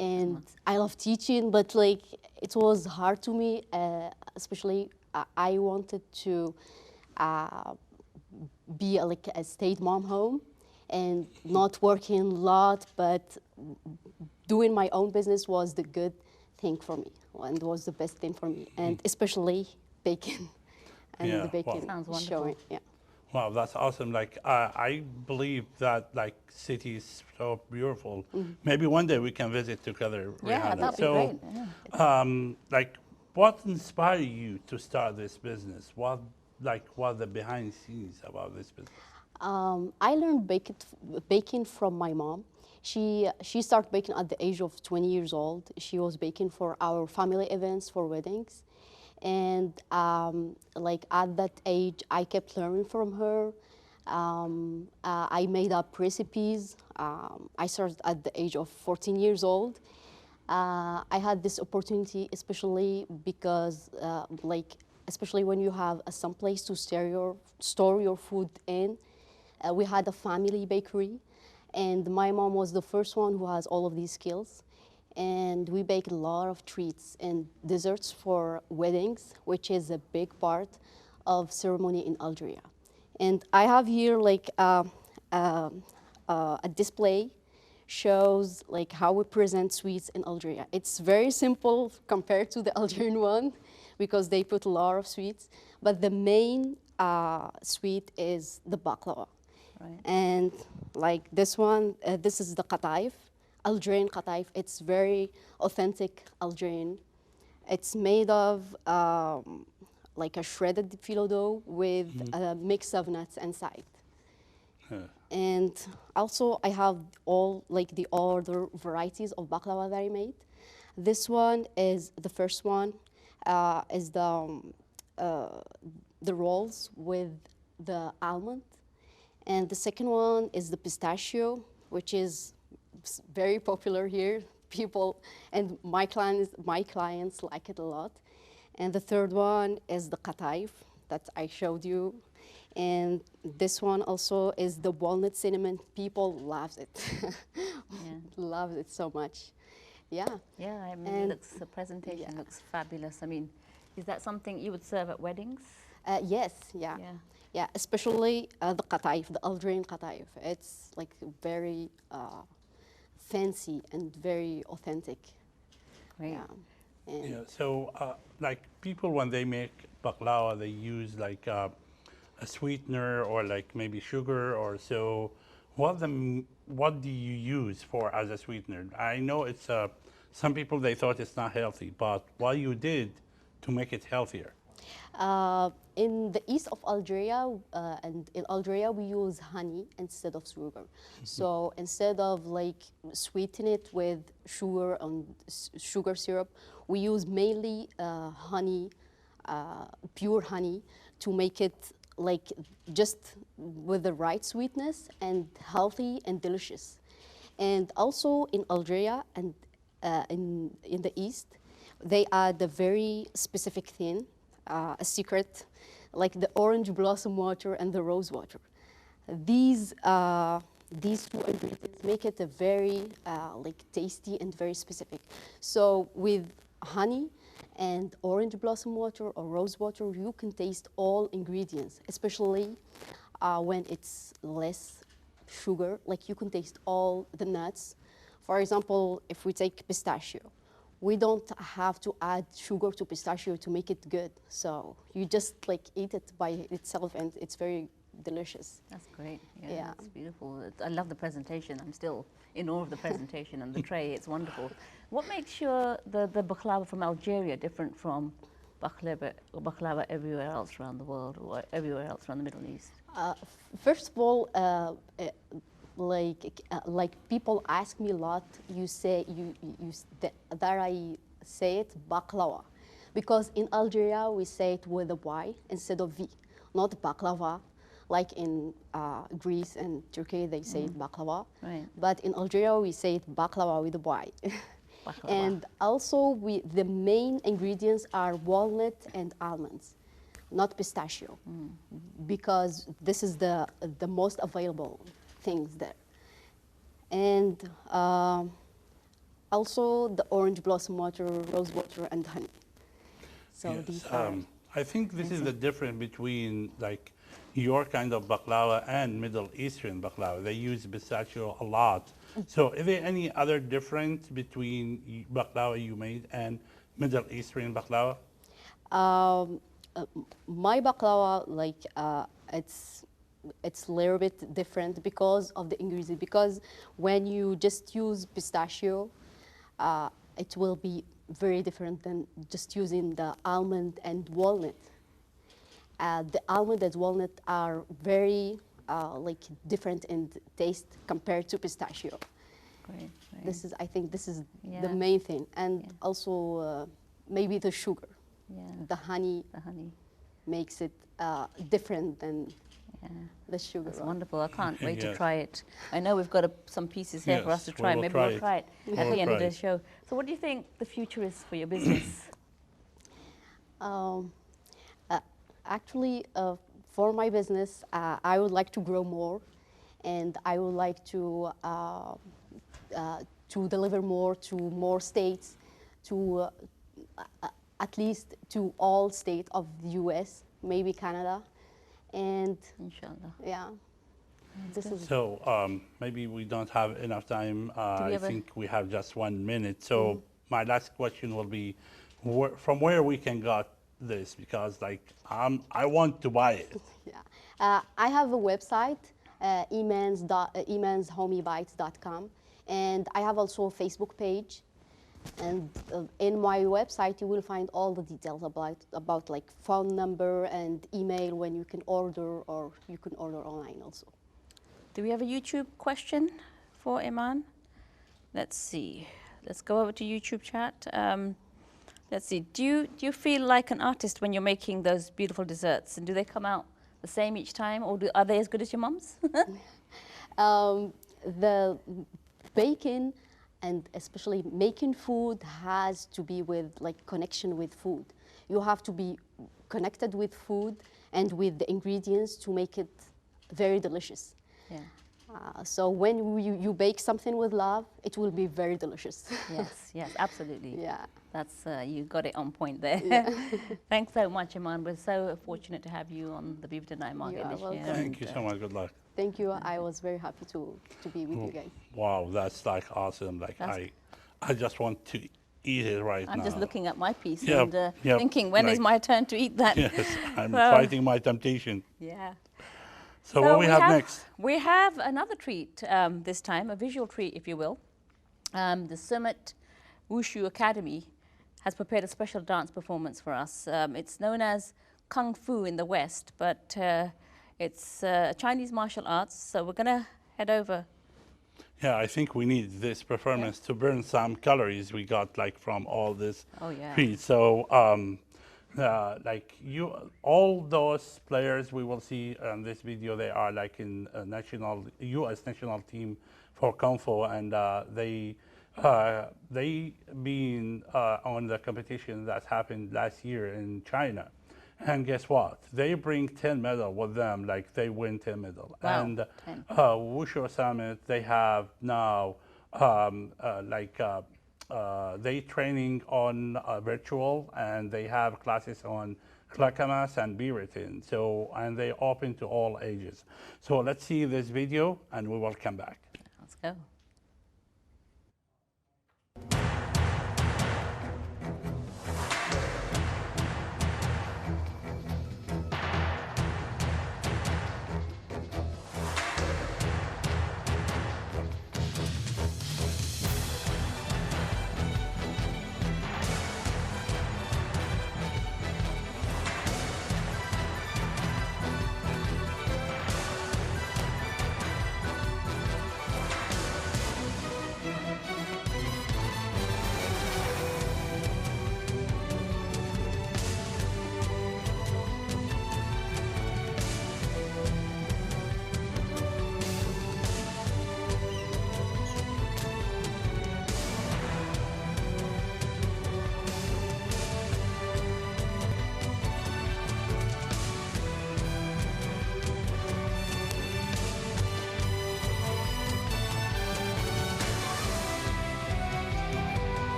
and I love teaching. But it was hard to me, especially I wanted to uh, be like a stay-at-home home and not working a lot, but doing my own business was the good thing for me and was the best thing for me, and especially baking and Yeah, the baking wow. Sounds wonderful. showing. Yeah. Wow, that's awesome. Like, I believe that, like, city is so beautiful. Maybe one day we can visit together, Yeah, Rihanna. that'd be So, great. like, what inspired you to start this business? What the behind the scenes about this business? I learned baking from my mom. She started baking at the age of 20 years old. She was baking for our family events, for weddings. And like at that age, I kept learning from her. I made up recipes. I started at the age of 14 years old. I had this opportunity, especially because, especially when you have some place to store your food in. We had a family bakery, and my mom was the first one who has all of these skills. And we baked a lot of treats and desserts for weddings, which is a big part of ceremony in Algeria. And I have here like a display shows like how we present sweets in Algeria. It's very simple compared to the Algerian one because they put a lot of sweets, but the main sweet is the baklava. Right. And like this one, this is the qataif, Algerian qataif. It's very authentic Algerian. It's made of like a shredded phyllo dough with a mix of nuts inside. And also I have all like the other varieties of baklava that I made. This one is the first one, is the rolls with the almond. And the second one is the pistachio, which is very popular here. People and my clients like it a lot. And the third one is the qataif that I showed you. And this one also is the walnut cinnamon. People love it. Love it so much. Yeah. Yeah, I mean, the presentation looks fabulous. I mean, is that something you would serve at weddings? Yes, yeah, especially the qataif, the Algerian qataif. It's like very fancy and very authentic. Great. Yeah. So, like, people when they make baklava, they use like a sweetener or like maybe sugar or so. What do you use for as a sweetener? I know it's some people they thought it's not healthy, but what you did to make it healthier? In the east of Algeria, and in Algeria, we use honey instead of sugar. So instead of like sweeten it with sugar and sugar syrup, we use mainly honey, pure honey, to make it like just with the right sweetness and healthy and delicious. And also in Algeria and in the east, they add a very specific thing, a secret, like the orange blossom water and the rose water. These two ingredients make it a very like tasty and very specific. So with honey and orange blossom water or rose water, you can taste all ingredients, especially when it's less sugar. Like you can taste all the nuts. For example, if we take pistachio, we don't have to add sugar to pistachio to make it good. So you just like eat it by itself and it's very delicious. That's great. Yeah, it's beautiful. I love the presentation. I'm still in awe of the presentation and the tray. It's wonderful. What makes the baklava from Algeria different from baklava everywhere else around the world or everywhere else around the Middle East? First of all, like people ask me a lot. You say that I say it baklava, because in Algeria we say it with a Y instead of V, not baklava. Like in Greece and Turkey, they say it baklava. Right. But in Algeria, we say it baklava with a Y. And also, the main ingredients are walnut and almonds, not pistachio, because this is the most available things there. And also the orange blossom water, rose water, and honey. So these are I think this is the difference between like your kind of baklava and Middle Eastern baklava. They use pistachio a lot. So is there any other difference between baklava you made and Middle Eastern baklava? My baklava, like it's a little bit different because of the ingredients. Because when you just use pistachio, it will be very different than just using the almond and walnut. The almond and walnut are very like different in taste compared to pistachio. Great. This is, I think, this is Yeah. the main thing, and also maybe the sugar. Yeah. The honey makes it different than the sugar. That's wonderful. I can't wait to Yes. try it. I know we've got some pieces here for us to Yes, try. we will Maybe try we'll it. try it We at will the end of try the it. show. So what do you think the future is for your business? Actually, for my business, I would like to grow more, and I would like to deliver more to more states, to at least to all states of the U.S., maybe Canada, and inshallah, yeah. This is So maybe we don't have enough time. I have a- think we have just 1 minute. So my last question will be, from where we can get this? Because like I want to buy it. I have a website, imanshomebites.com, and I have also a Facebook page. And in my website, you will find all the details about like phone number and email when you can order, or you can order online also. Do we have a YouTube question for Iman? Let's see. Let's go over to YouTube chat. Let's see. Do you feel like an artist when you're making those beautiful desserts? And do they come out the same each time, or are they as good as your mum's? The baking and especially making food has to be with like connection with food. You have to be connected with food and with the ingredients to make it very delicious. Yeah. So when you bake something with love, it will be very delicious. Yes, absolutely. Yeah. That's you got it on point there. Yeah. Thanks so much, Iman. We're so fortunate to have you on the Beaverton Night Market are this year. welcome. Thank you so much. Good luck. Thank you. I was very happy to be with you guys. Wow, that's like awesome. Like I just want to eat it right now. I'm just looking at my piece Yep, and yep, thinking, when is like- my turn to eat that? Yes, I'm So- fighting my temptation. Yeah. So what we have next? We have another treat this time, a visual treat, if you will. The Summit Wushu Academy has prepared a special dance performance for us. It's known as Kung Fu in the West, but it's Chinese martial arts, so we're going to head over. Yeah, I think we need this performance to burn some calories we got like from all this Oh, yeah. treat. So like all those players we will see in this video, they are like in a U.S. national team for Kung Fu, and they been on the competition that happened last year in China. And guess what? They bring 10 medals with them, like they win 10 medals. Wow, And 10. Wushu Summit, they have now they training on virtual, and they have classes on Clackamas and Beaverton. So, and they open to all ages. So let's see this video and we will come back. Let's go.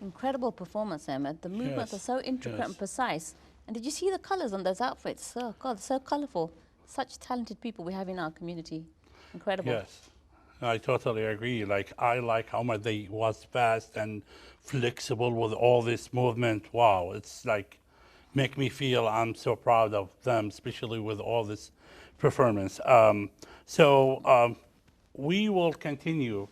Incredible performance, Emma. The movements are so intricate and precise. And did you see the colors on those outfits? Oh, God, so colorful. Such talented people we have in our community. Incredible. Yes, I totally agree. Like, I like how much they was fast and flexible with all this movement. Wow, it's like, make me feel I'm so proud of them, especially with all this performance. We will continue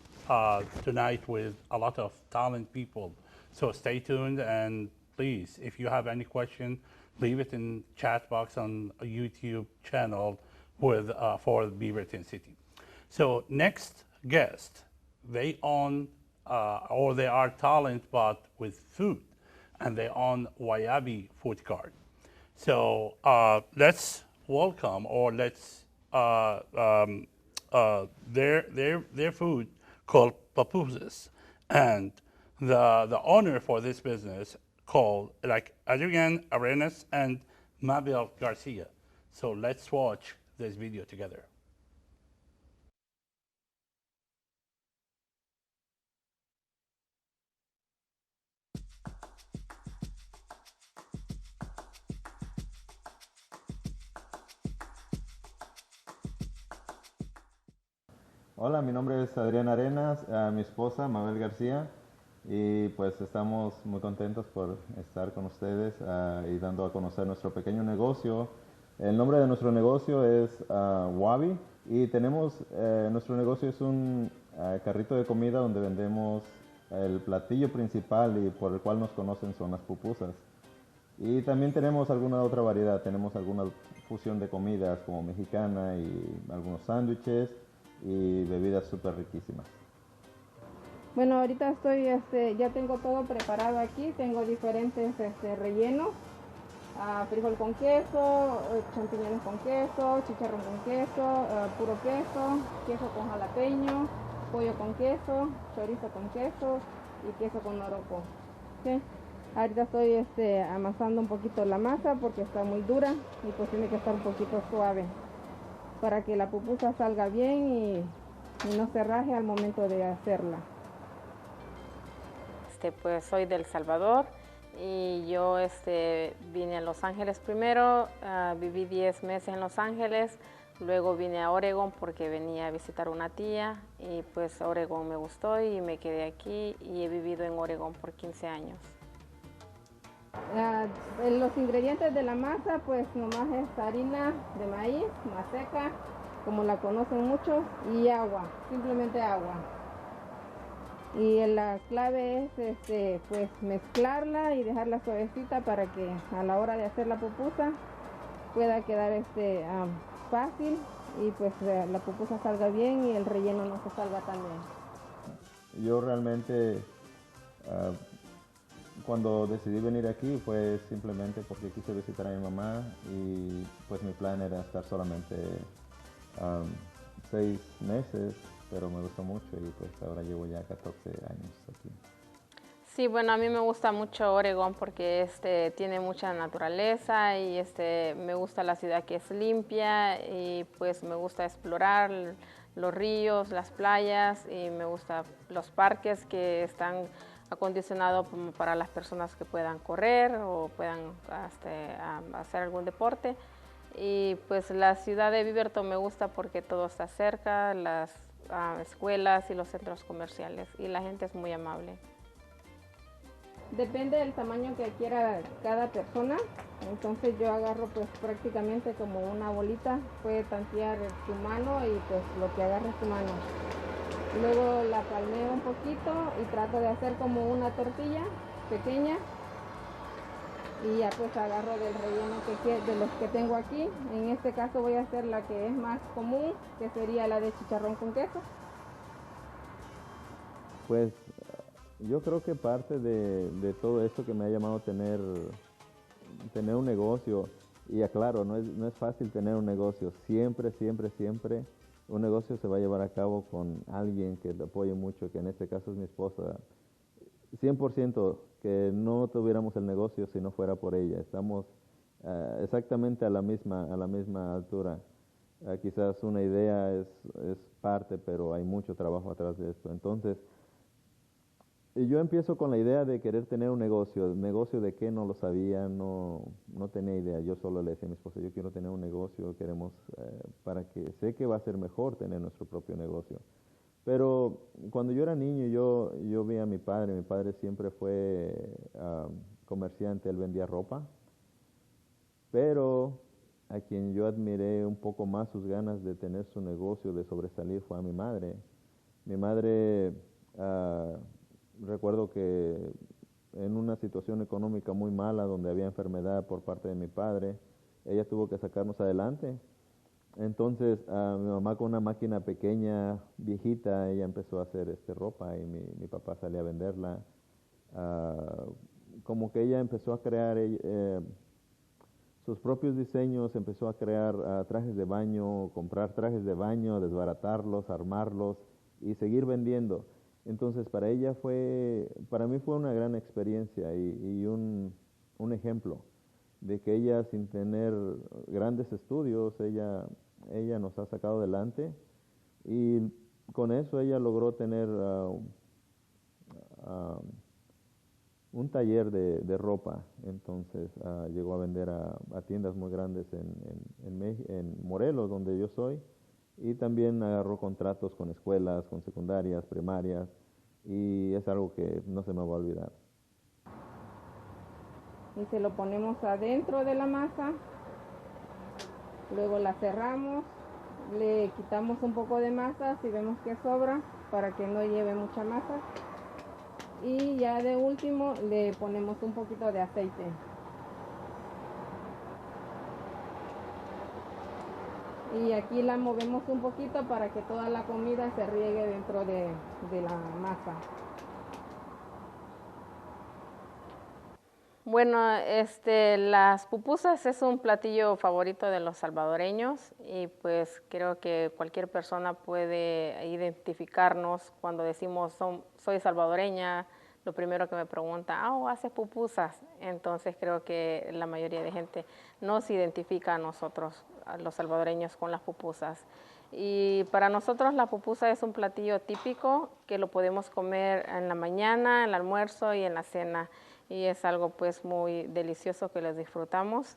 tonight with a lot of talented people. So stay tuned, and please, if you have any question, leave it in chat box on a YouTube channel with for Beaverton City. So next guest, they own or they are talent but with food, and they own Wayabi Food Cart. So let's welcome, or let's their food called pupusas, and the owner for this business called like Adrian Arenas and Mabel Garcia. So let's watch this video together. Hola, mi nombre es Adrián Arenas, mi esposa Mabel García, y pues estamos muy contentos por estar con ustedes y dando a conocer nuestro pequeño negocio. El nombre de nuestro negocio es Wabi, y tenemos, nuestro negocio es un carrito de comida donde vendemos el platillo principal y por el cual nos conocen son las pupusas. Y también tenemos alguna otra variedad, tenemos alguna fusión de comidas como mexicana y algunos sándwiches y bebidas súper riquísimas. Bueno, ahorita estoy, ya tengo todo preparado aquí, tengo diferentes rellenos, frijol con queso, champiñones con queso, chicharrón con queso, puro queso, queso con jalapeño, pollo con queso, chorizo con queso y queso con oroco. ¿Sí? Ahorita estoy amasando un poquito la masa porque está muy dura y pues tiene que estar un poquito suave para que la pupusa salga bien y no se raje al momento de hacerla. Pues soy de El Salvador y yo vine a Los Ángeles primero, viví 10 meses en Los Ángeles, luego vine a Oregon porque venía a visitar una tía y pues Oregon me gustó y me quedé aquí y he vivido en Oregon por 15 años. Los ingredientes de la masa pues nomás es harina de maíz, maseca, como la conocen muchos, y agua, simplemente agua. Y la clave es pues mezclarla y dejarla suavecita para que a la hora de hacer la pupusa pueda quedar fácil y pues la pupusa salga bien y el relleno no se salga tan bien. Yo realmente cuando decidí venir aquí fue simplemente porque quise visitar a mi mamá y pues mi plan era estar solamente 6 meses, pero me gustó mucho y pues ahora llevo ya 14 años aquí. Sí, bueno, a mí me gusta mucho Oregón porque tiene mucha naturaleza y me gusta la ciudad que es limpia y pues me gusta explorar los ríos, las playas y me gusta los parques que están acondicionados como para las personas que puedan correr o puedan hacer algún deporte. Y pues la ciudad de Beaverton me gusta porque todo está cerca, las escuelas y los centros comerciales y la gente es muy amable. Depende del tamaño que quiera cada persona, entonces yo agarro pues prácticamente como una bolita, puede tantear tu mano y pues lo que agarre tu mano. Luego la palmeo un poquito y trato de hacer como una tortilla pequeña y ya pues agarro del relleno de los que tengo aquí. En este caso voy a hacer la que es más común, que sería la de chicharrón con queso. Pues yo creo que parte de todo esto que me ha llamado tener un negocio, y aclaro, no es fácil tener un negocio, siempre un negocio se va a llevar a cabo con alguien que te apoye mucho, que en este caso es mi esposa. 100% que no tuviéramos el negocio si no fuera por ella. Estamos exactamente a la misma altura. Quizás una idea es parte, pero hay mucho trabajo atrás de esto. Entonces, yo empiezo con la idea de querer tener un negocio. Negocio de qué no lo sabía, no tenía idea. Yo solo le decía a mi esposa, yo quiero tener un negocio, queremos, para que sé que va a ser mejor tener nuestro propio negocio. Pero cuando yo era niño, yo vi a mi padre siempre fue comerciante, él vendía ropa, pero a quien yo admiré un poco más sus ganas de tener su negocio, de sobresalir, fue a mi madre. Mi madre, recuerdo que en una situación económica muy mala, donde había enfermedad por parte de mi padre, ella tuvo que sacarnos adelante. Entonces, mi mamá con una máquina pequeña, viejita, ella empezó a hacer ropa y mi papá salía a venderla. Como que ella empezó a crear sus propios diseños, empezó a crear trajes de baño, comprar trajes de baño, desbaratarlos, armarlos y seguir vendiendo. Entonces, para mí fue una gran experiencia y un ejemplo de que ella, sin tener grandes estudios, ella nos ha sacado adelante, y con eso ella logró tener un taller de ropa. Entonces llegó a vender a tiendas muy grandes en Morelos, donde yo soy, y también agarró contratos con escuelas, con secundarias, primarias, y es algo que no se me va a olvidar. Y se lo ponemos adentro de la masa, luego la cerramos, le quitamos un poco de masa si vemos que sobra para que no lleve mucha masa, y ya de último le ponemos un poquito de aceite. Y aquí la movemos un poquito para que toda la comida se riegue dentro de la masa. Bueno, las pupusas es un platillo favorito de los salvadoreños, y pues creo que cualquier persona puede identificarnos cuando decimos soy salvadoreña. Lo primero que me pregunta, ¿haces pupusas? Entonces creo que la mayoría de gente nos identifica a nosotros, a los salvadoreños, con las pupusas. Y para nosotros la pupusa es un platillo típico que lo podemos comer en la mañana, en el almuerzo y en la cena. Y es algo pues muy delicioso que les disfrutamos.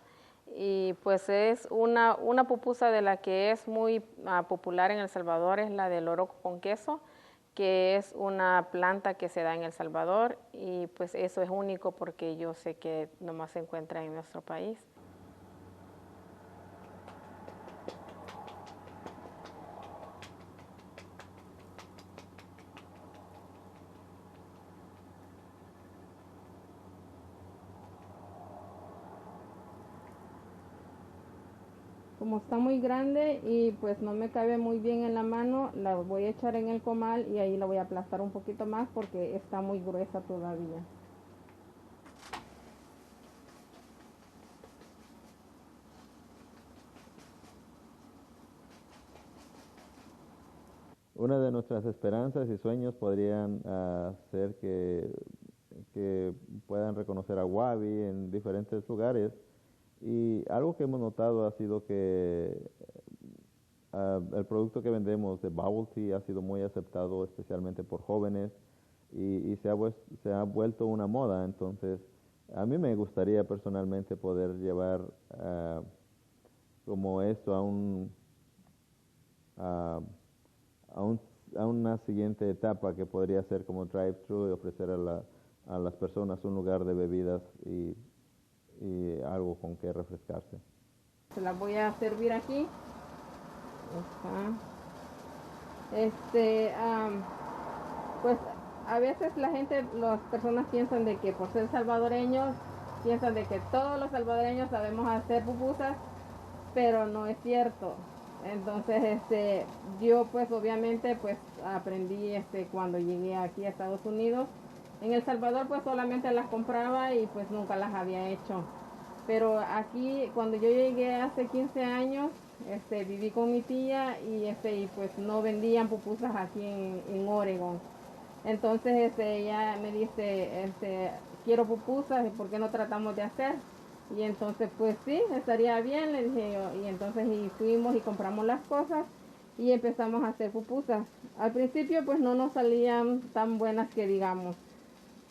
Y pues es una pupusa de la que es muy popular en El Salvador, es la del loroco con queso, que es una planta que se da en El Salvador, y pues eso es único porque yo sé que nomás se encuentra en nuestro país. Como está muy grande y pues no me cabe muy bien en la mano, la voy a echar en el comal y ahí la voy a aplastar un poquito más porque está muy gruesa todavía. Una de nuestras esperanzas y sueños podrían ser que puedan reconocer a Wabi en diferentes lugares. Y algo que hemos notado ha sido que el producto que vendemos de bubble tea ha sido muy aceptado, especialmente por jóvenes, y se ha vuelto una moda. Entonces, a mí me gustaría personalmente poder llevar como esto a una siguiente etapa, que podría ser como drive-thru, y ofrecer a las personas un lugar de bebidas y algo con que refrescarse. Se la voy a servir aquí. Pues a veces las personas piensan de que por ser salvadoreños, piensan de que todos los salvadoreños sabemos hacer pupusas, pero no es cierto. Entonces, yo pues obviamente pues aprendí cuando llegué aquí a Estados Unidos. En El Salvador pues solamente las compraba y pues nunca las había hecho. Pero aquí cuando yo llegué hace 15 años, viví con mi tía y pues no vendían pupusas aquí en Oregon. Entonces ella me dice, quiero pupusas, ¿por qué no tratamos de hacer? Y entonces pues sí, estaría bien, le dije yo. Y entonces fuimos y compramos las cosas y empezamos a hacer pupusas. Al principio pues no nos salían tan buenas que digamos,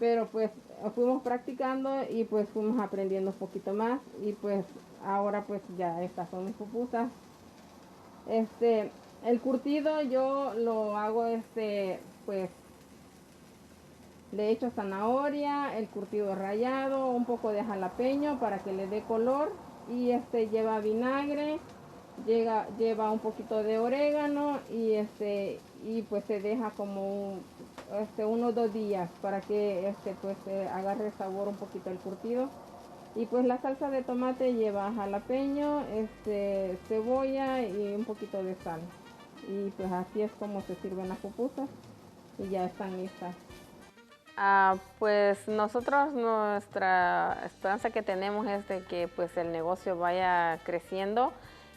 pero pues fuimos practicando y pues fuimos aprendiendo un poquito más y pues ahora pues ya estas son mis pupusas. El curtido yo lo hago pues le echo zanahoria, el curtido rallado, un poco de jalapeño para que le dé color y lleva vinagre, lleva un poquito de orégano y pues se deja como unos 2 días para que pues agarre sabor un poquito el curtido. Y pues la salsa de tomate lleva jalapeño, cebolla y un poquito de sal. Y pues así es como se sirven las pupusas y ya están listas. Pues nosotros nuestra esperanza que tenemos es de que pues el negocio vaya creciendo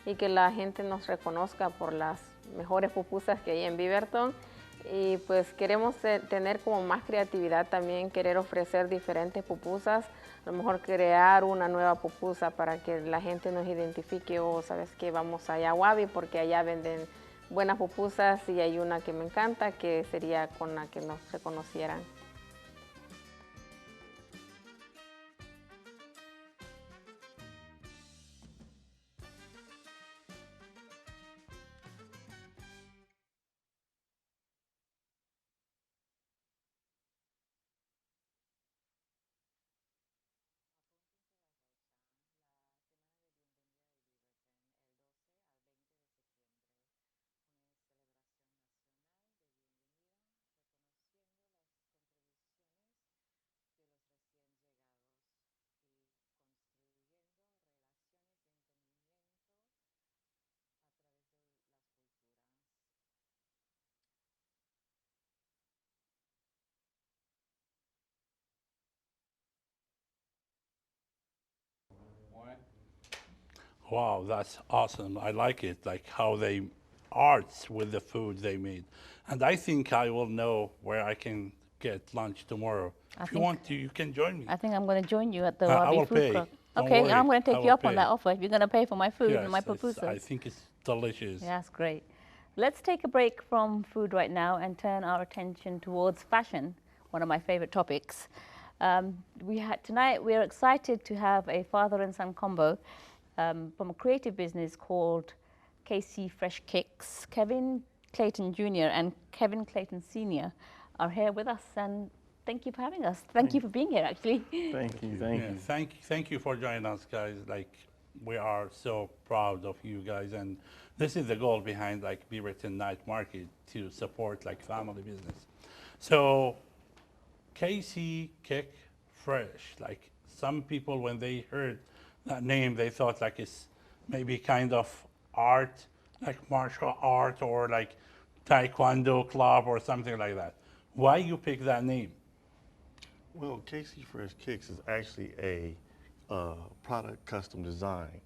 y que la gente nos reconozca por las mejores pupusas que hay en Beaverton. Y pues queremos tener como más creatividad también, querer ofrecer diferentes pupusas, a lo mejor crear una nueva pupusa para que la gente nos identifique o sabes que vamos allá a Wabi porque allá venden buenas pupusas y hay una que me encanta que sería con la que nos reconocieran. Wow, that's awesome. I like it, like how they arts with the food they made. And I think I will know where I can get lunch tomorrow. If you want to, you can join me. I think I'm going to join you at the I Wabi will food pay. truck. Don't Okay, worry, I'm going to I take will you up pay. on that offer. If you're going to pay for my food Yes, and my pupusas. I think it's delicious. Yeah, that's great. Let's take a break from food right now and turn our attention towards fashion, one of my favorite topics. Tonight we're excited to have a father and son combo from a creative business called KC Fresh Kicks. Kevin Clayton Jr. and Kevin Clayton Sr. are here with us, and thank you for having us. Thank you for being here, actually. Thank you. Thank you for joining us, guys. Like, we are so proud of you guys, and this is the goal behind like Beaverton Night Market, to support like family business. So, KC Kick Fresh, like some people when they heard that name, they thought like it's maybe kind of art, like martial art or like taekwondo club or something like that. Why you pick that name? Well, KC Fresh Kicks is actually a product custom design.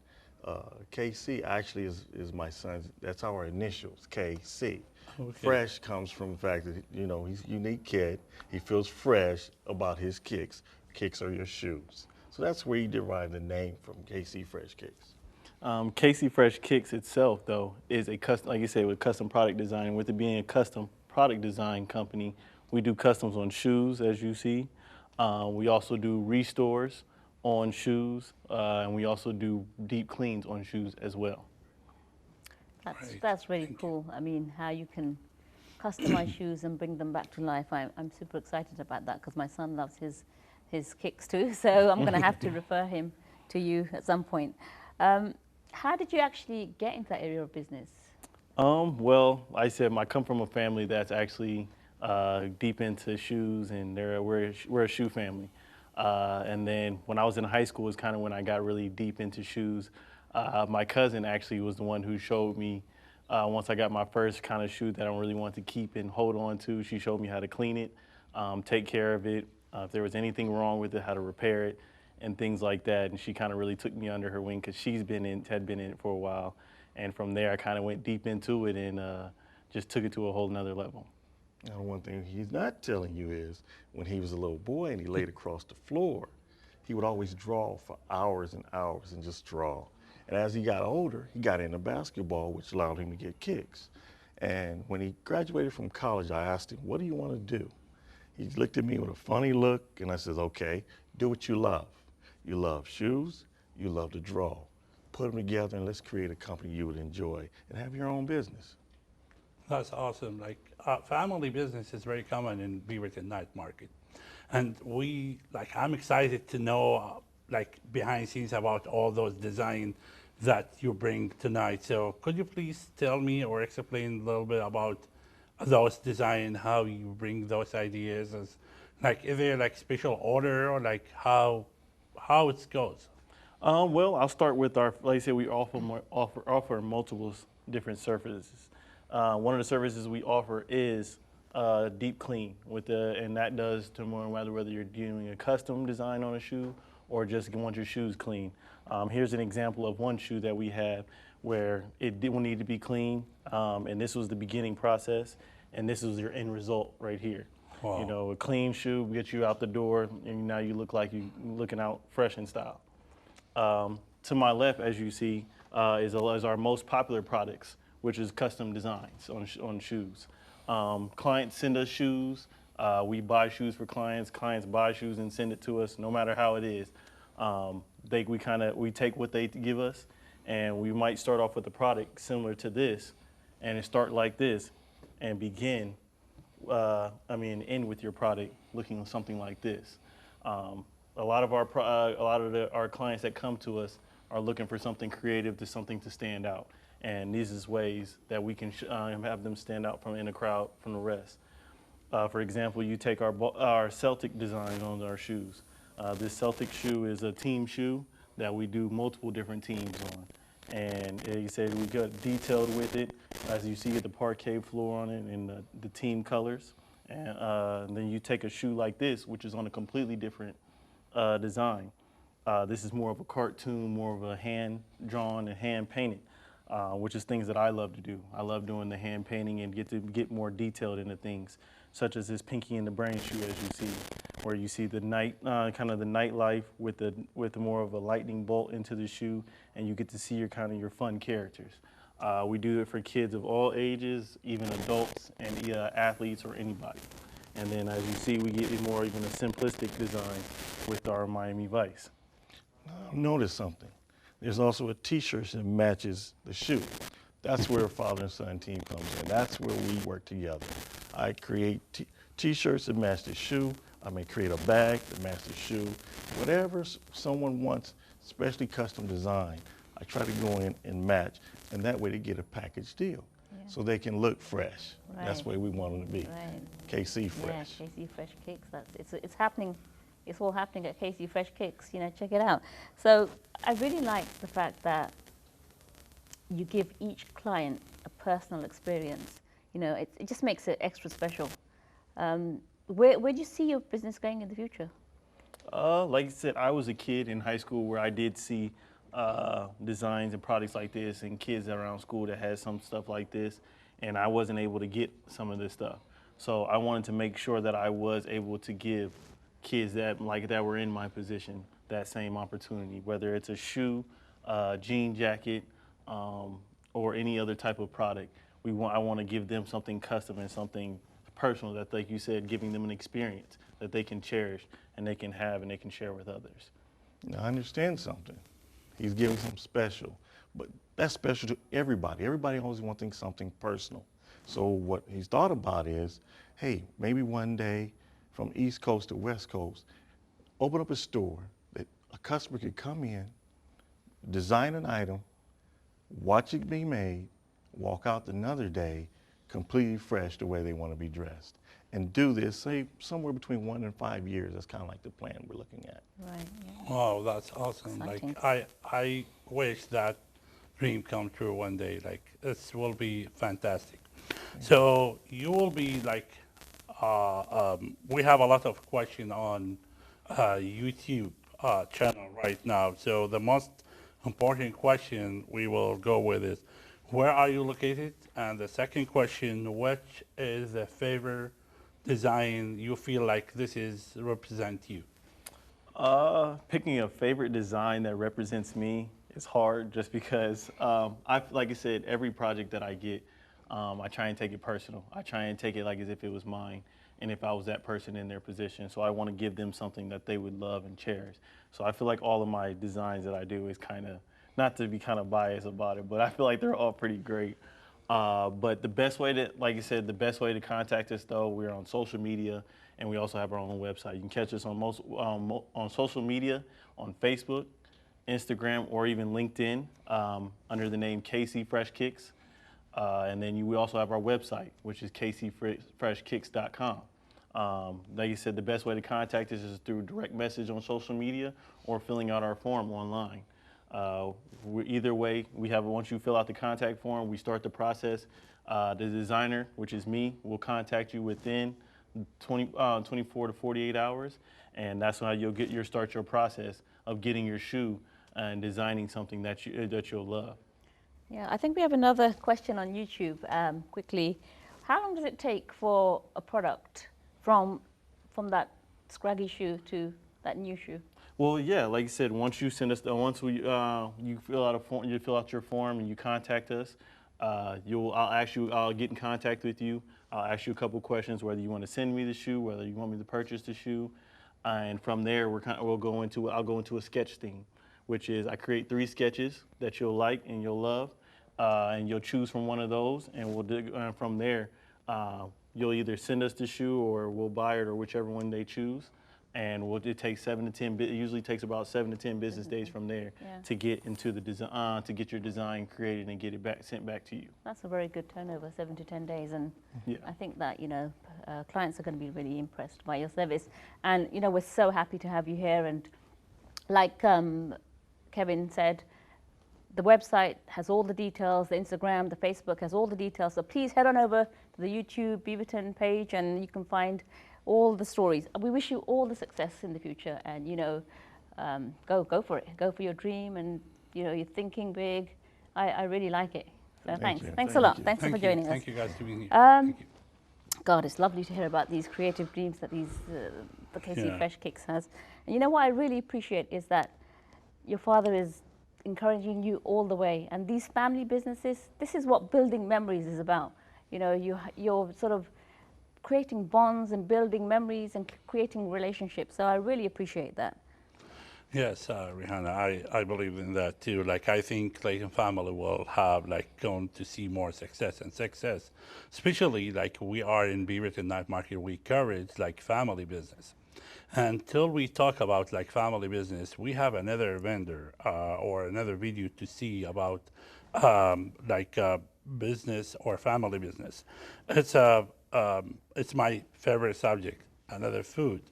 KC actually is my son's, that's our initials, KC. Okay. Fresh comes from the fact that, you know, he's a unique kid. He feels fresh about his kicks. Kicks are your shoes. So that's where you derive the name from, KC Fresh Kicks. KC Fresh Kicks itself, though, is a custom, like you said, with custom product design. With it being a custom product design company, we do customs on shoes, as you see. We also do restores on shoes, and we also do deep cleans on shoes as well. That's really cool. I mean, how you can customize shoes and bring them back to life. I'm super excited about that because my son loves his kicks too. So I'm going to have to refer him to you at some point. How did you actually get into that area of business? Well, like I said, I come from a family that's actually deep into shoes, and we're a shoe family. And then when I was in high school is kind of when I got really deep into shoes. My cousin actually was the one who showed me, once I got my first kind of shoe that I really wanted to keep and hold on to, she showed me how to clean it, take care of it, if there was anything wrong with it, how to repair it, and things like that. And she kind of really took me under her wing because she's had been in it for a while. And from there, I kind of went deep into it and just took it to a whole nother level. Now, one thing he's not telling you is when he was a little boy and he laid across the floor, he would always draw for hours and hours and just draw. And as he got older, he got into basketball, which allowed him to get kicks. And when he graduated from college, I asked him, what do you want to do? He looked at me with a funny look, and I says, okay, do what you love. You love shoes, you love to draw. Put them together and let's create a company you would enjoy and have your own business. That's awesome. Like family business is very common in Beaverton Night Market. And I'm excited to know behind scenes about all those designs that you bring tonight. So could you please tell me or explain a little bit about those designs, how you bring those ideas? Is there special order or how it goes? Well, I'll start with like I said, we offer multiple different services. One of the services we offer is deep clean and that does to more whether you're doing a custom design on a shoe or just want your shoes clean. Here's an example of one shoe that we have where it will need to be clean, and this was the beginning process, and this was your end result right here. Wow. You know, a clean shoe gets you out the door, and now you look like you're looking out fresh in style. To my left, as you see, is our most popular products, which is custom designs on shoes. Clients send us shoes. We buy shoes for clients. Clients buy shoes and send it to us, no matter how it is. We take what they give us, and we might start off with a product similar to this, and start like this, and end with your product looking something like this. A lot of our clients that come to us are looking for something creative, something to stand out, and these is ways that we can have them stand out in the crowd from the rest. For example, you take our Celtic design on our shoes. This Celtic shoe is a team shoe that we do multiple different teams on. And like you said, we got detailed with it. As you see, the parquet floor on it and the team colors. And then you take a shoe like this, which is on a completely different design. This is more of a cartoon, more of a hand-drawn and hand-painted, which is things that I love to do. I love doing the hand painting and get more detailed into things, such as this Pinky and the Brain shoe, as you see, where you see the kind of the nightlife with more of a lightning bolt into the shoe, and you get to see your fun characters. We do it for kids of all ages, even adults and athletes or anybody. And then as you see, we get more even a simplistic design with our Miami Vice. Notice something. There's also a t-shirt that matches the shoe. That's where father and son team comes in. That's where we work together. I create t-shirts that match the shoe. I may create a bag that matches the shoe. Whatever someone wants, especially custom design, I try to go in and match, and that way they get a package deal. Yeah. So they can look fresh. Right. That's the way we want them to be. Right. KC Fresh. Yeah, KC Fresh Kicks. It's happening. It's all happening at KC Fresh Kicks. Check it out. So I really like the fact that you give each client a personal experience. It just makes it extra special. Where do you see your business going in the future? Like I said, I was a kid in high school where I did see designs and products like this and kids around school that had some stuff like this, and I wasn't able to get some of this stuff. So I wanted to make sure that I was able to give kids that were in my position that same opportunity, whether it's a shoe, jean jacket, or any other type of product. I want to give them something custom and something personal that, like you said, giving them an experience that they can cherish and they can have and they can share with others. Now, I understand something. He's giving something special, but that's special to everybody. Everybody always wants something personal. So what he's thought about is, hey, maybe one day from East Coast to West Coast, open up a store that a customer could come in, design an item, watch it be made, walk out another day completely fresh the way they want to be dressed. And do this, say, somewhere between 1 and 5 years. That's kind of like the plan we're looking at. Right. Yeah. Wow, that's awesome. Exciting. I wish that dream come true one day. This will be fantastic. Yeah. So you will be we have a lot of questions on YouTube channel right now. So the most important question we will go with is, where are you located? And the second question, which is the favorite design you feel like represent you? Picking a favorite design that represents me is hard, just because like I said, every project that I get, I try and take it personal. I try and take it as if it was mine. and if I was that person in their position. So I want to give them something that they would love and cherish. So I feel like all of my designs that I do is kind of, not to be kind of biased about it, but I feel like they're all pretty great. But the best way to, like I said, the best way to contact us though, we're on social media, and we also have our own website. You can catch us on most on social media, on Facebook, Instagram, or even LinkedIn under the name KC Fresh Kicks. And then we also have our website, which is kcfreshkicks.com. Like you said, the best way to contact us is through direct message on social media or filling out our form online. Either way, once you fill out the contact form, we start the process. The designer, which is me, will contact you within 24 to 48 hours, and that's how you'll start your process of getting your shoe and designing something that you'll love. Yeah, I think we have another question on YouTube. Quickly, how long does it take for a product from that scraggy shoe to that new shoe? Well, yeah, like you said, once you send us, you fill out a form, you fill out your form, and you contact us. I'll get in contact with you. I'll ask you a couple questions, whether you want to send me the shoe, whether you want me to purchase the shoe, and from there I'll go into a sketch theme, which is I create 3 sketches that you'll like and you'll love, and you'll choose from one of those, and from there you'll either send us the shoe or we'll buy it, or whichever one they choose. And it takes 7 to 10. It usually takes about 7 to 10 business days from there to get into the design, to get your design created and get it sent back to you. That's a very good turnover, 7 to 10 days, and I think that clients are going to be really impressed by your service. And we're so happy to have you here. And like Kevin said, the website has all the details. The Instagram, the Facebook has all the details. So please head on over to the YouTube Beaverton page, and you can find all the stories. We wish you all the success in the future, and go for it. Go for your dream, and you're thinking big. I really like it. So thanks a lot. Thanks for joining us. Thank you guys for being here. Thank you. God, it's lovely to hear about these creative dreams that the KC Fresh Kicks has. And what I really appreciate is that your father is encouraging you all the way. And these family businesses, this is what building memories is about. You're sort of creating bonds and building memories and creating relationships. So I really appreciate that. Yes, Rihanna, I believe in that too. I think Clayton family will have going to see more success, especially we are in Beaverton Night Market. We encourage family business. Until we talk about family business, we have another vendor or another video to see about business or family business. It's my favorite subject, another food.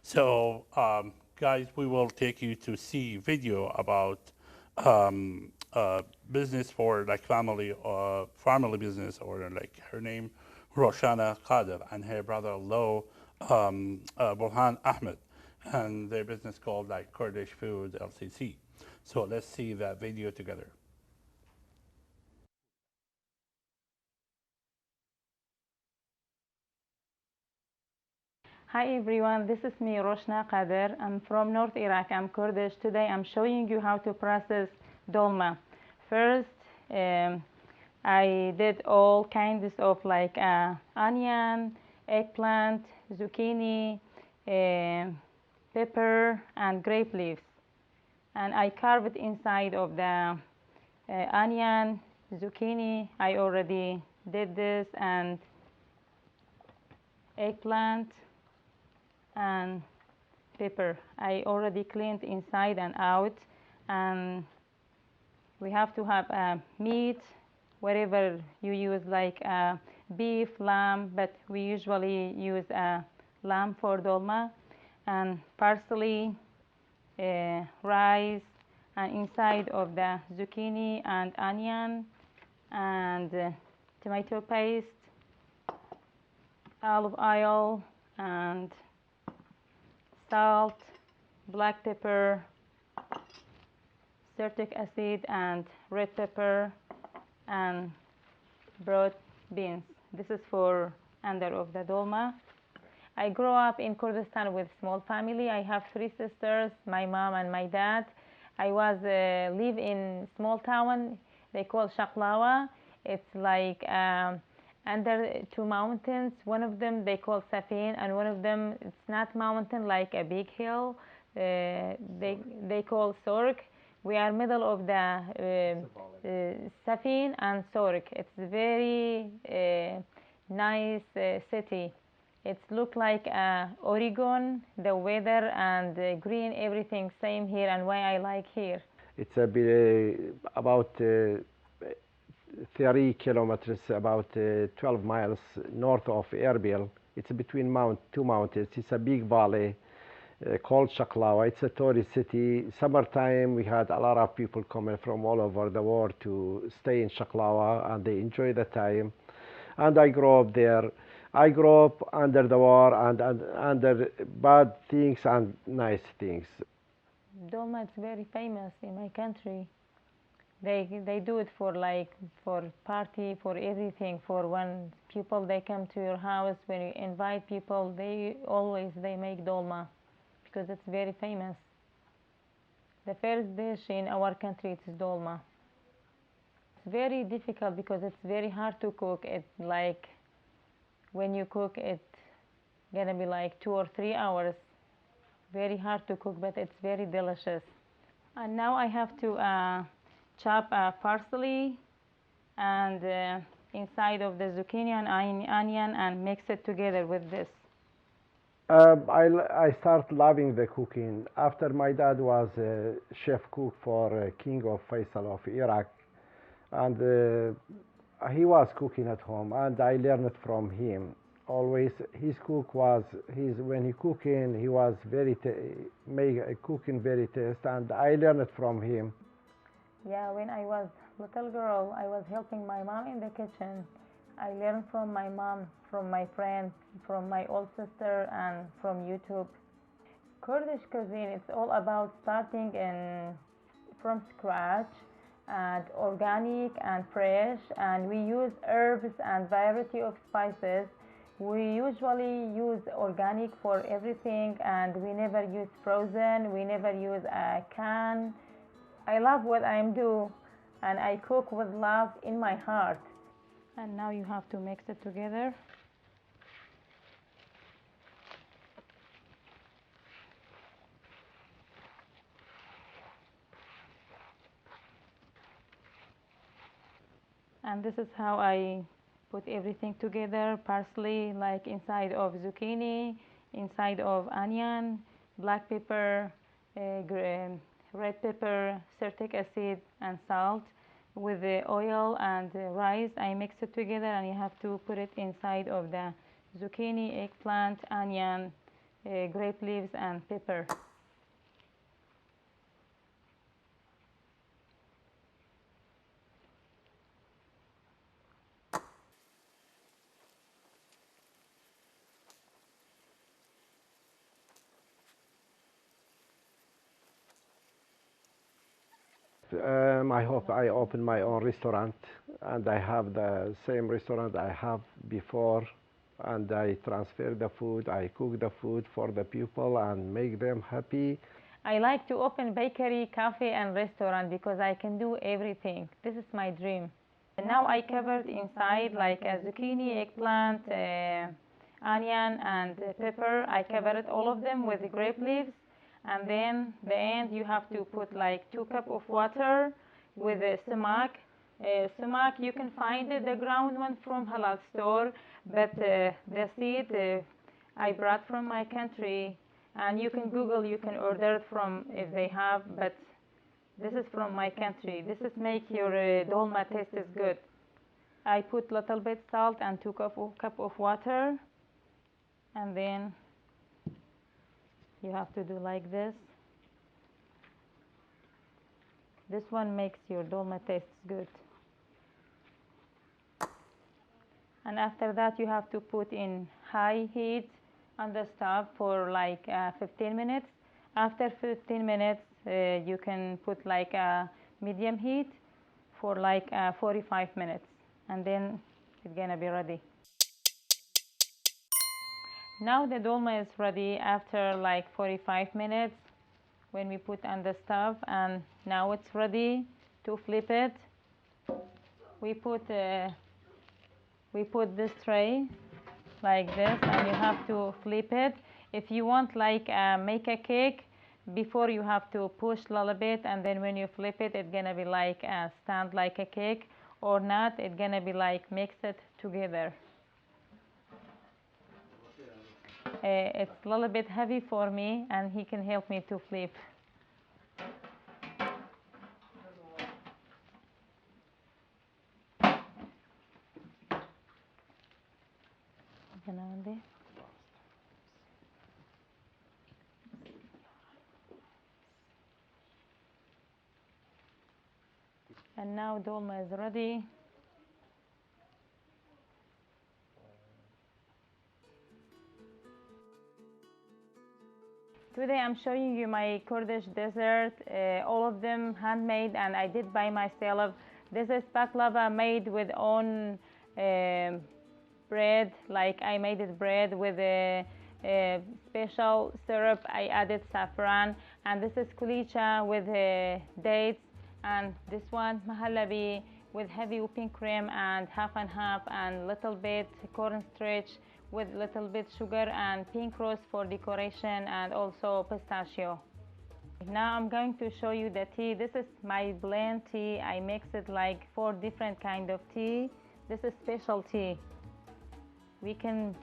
So guys, we will take you to see video about business for family business, or her name Roshana Qadir and her brother Lo Burhan Ahmed, and their business called Kurdish Food LCC. So let's see that video together. Hi everyone, this is me, Roshna Qadir. I'm from North Iraq. I'm Kurdish. Today I'm showing you how to process dolma. First, I did all kinds of onion, eggplant, zucchini, pepper, and grape leaves. And I carved inside of the onion, zucchini. I already did this, and eggplant and pepper. I already cleaned inside and out. And we have to have meat, whatever you use, beef, lamb, but we usually use lamb for dolma, and parsley, rice, and inside of the zucchini and onion, and tomato paste, olive oil, and salt, black pepper, citric acid, and red pepper, and broad beans. This is for under of the dolma. I grew up in Kurdistan with small family. I have 3 sisters, my mom and my dad. I live in small town they call Shaklawa. It's under two mountains. One of them they call Safin, and one of them it's not mountain like a big hill. They call Sork. We are middle of the Safin and Sork. It's very nice city. It look like Oregon, the weather and green, everything same here, and why I like here. It's a bit, about 30 kilometers, about 12 miles north of Erbil. It's between two mountains. It's a big valley called Shaklawa. It's a tourist city. Summertime, we had a lot of people coming from all over the world to stay in Shaklawa, and they enjoy the time. And I grew up there. I grew up under the war and under bad things and nice things. Dolma is very famous in my country. They do it for party, for everything. For when people they come to your house, when you invite people, they make dolma because it's very famous. The first dish in our country is dolma. It's very difficult because it's very hard to cook. It like when you cook it gonna be like 2 or 3 hours. Very hard to cook, but it's very delicious. And now I have to chop parsley and inside of the zucchini and onion and mix it together with this. I start loving the cooking after my dad was a chef cook for King of Faisal of Iraq, and he was cooking at home, and I learned from him. Always his cook was when he cooking he was cooking very taste, and I learned from him. Yeah, when I was little girl, I was helping my mom in the kitchen. I learned from my mom, from my friends, from my old sister, and from YouTube. Kurdish cuisine, it's all about starting from scratch and organic and fresh, and we use herbs and variety of spices. We usually use organic for everything, and we never use frozen, we never use a can. I love what I do, and I cook with love in my heart. And now you have to mix it together. And this is how I put everything together. Parsley like inside of zucchini, inside of onion, black pepper, red pepper, citric acid, and salt. With the oil and the rice, I mix it together, and you have to put it inside of the zucchini, eggplant, onion, grape leaves, and pepper. I hope I open my own restaurant, and I have the same restaurant I have before, and I transfer the food, I cook the food for the people and make them happy. I like to open bakery, cafe, and restaurant because I can do everything. This is my dream. And now I covered inside like a zucchini, eggplant, onion, and pepper. I covered all of them with the grape leaves. And then the end you have to put like 2 cups of water with the sumac. Sumac you can find the ground one from halal store, but the seed I brought from my country, and you can Google, you can order it from if they have, but this is from my country. This is make your dolma taste is good. I put little bit salt and 2 cup of water, and then you have to do like this. This one makes your dolma taste good. And after that you have to put in high heat on the stove for like 15 minutes. After 15 minutes you can put like a medium heat for like 45 minutes, and then it's gonna be ready. Now the dolma is ready after like 45 minutes when we put on the stove, and now it's ready to flip it. We put we put this tray like this, and you have to flip it. If you want like make a cake, before you have to push a little bit, and then when you flip it, it's gonna be like stand like a cake, or not, it's gonna be like mix it together. It's a little bit heavy for me, and he can help me to flip. And now dolma is ready. Today I'm showing you my Kurdish dessert, all of them handmade, and I did by myself. This is baklava made with own bread, like I made it bread with a special syrup. I added saffron, and this is kulicha with dates, and this one mahalabi with heavy whipping cream and half and half, and little bit cornstarch with little bit sugar and pink rose for decoration, and also pistachio. Now I'm going to show you the tea. This is my blend tea. I mix it like 4 different kind of tea. This is special tea. We can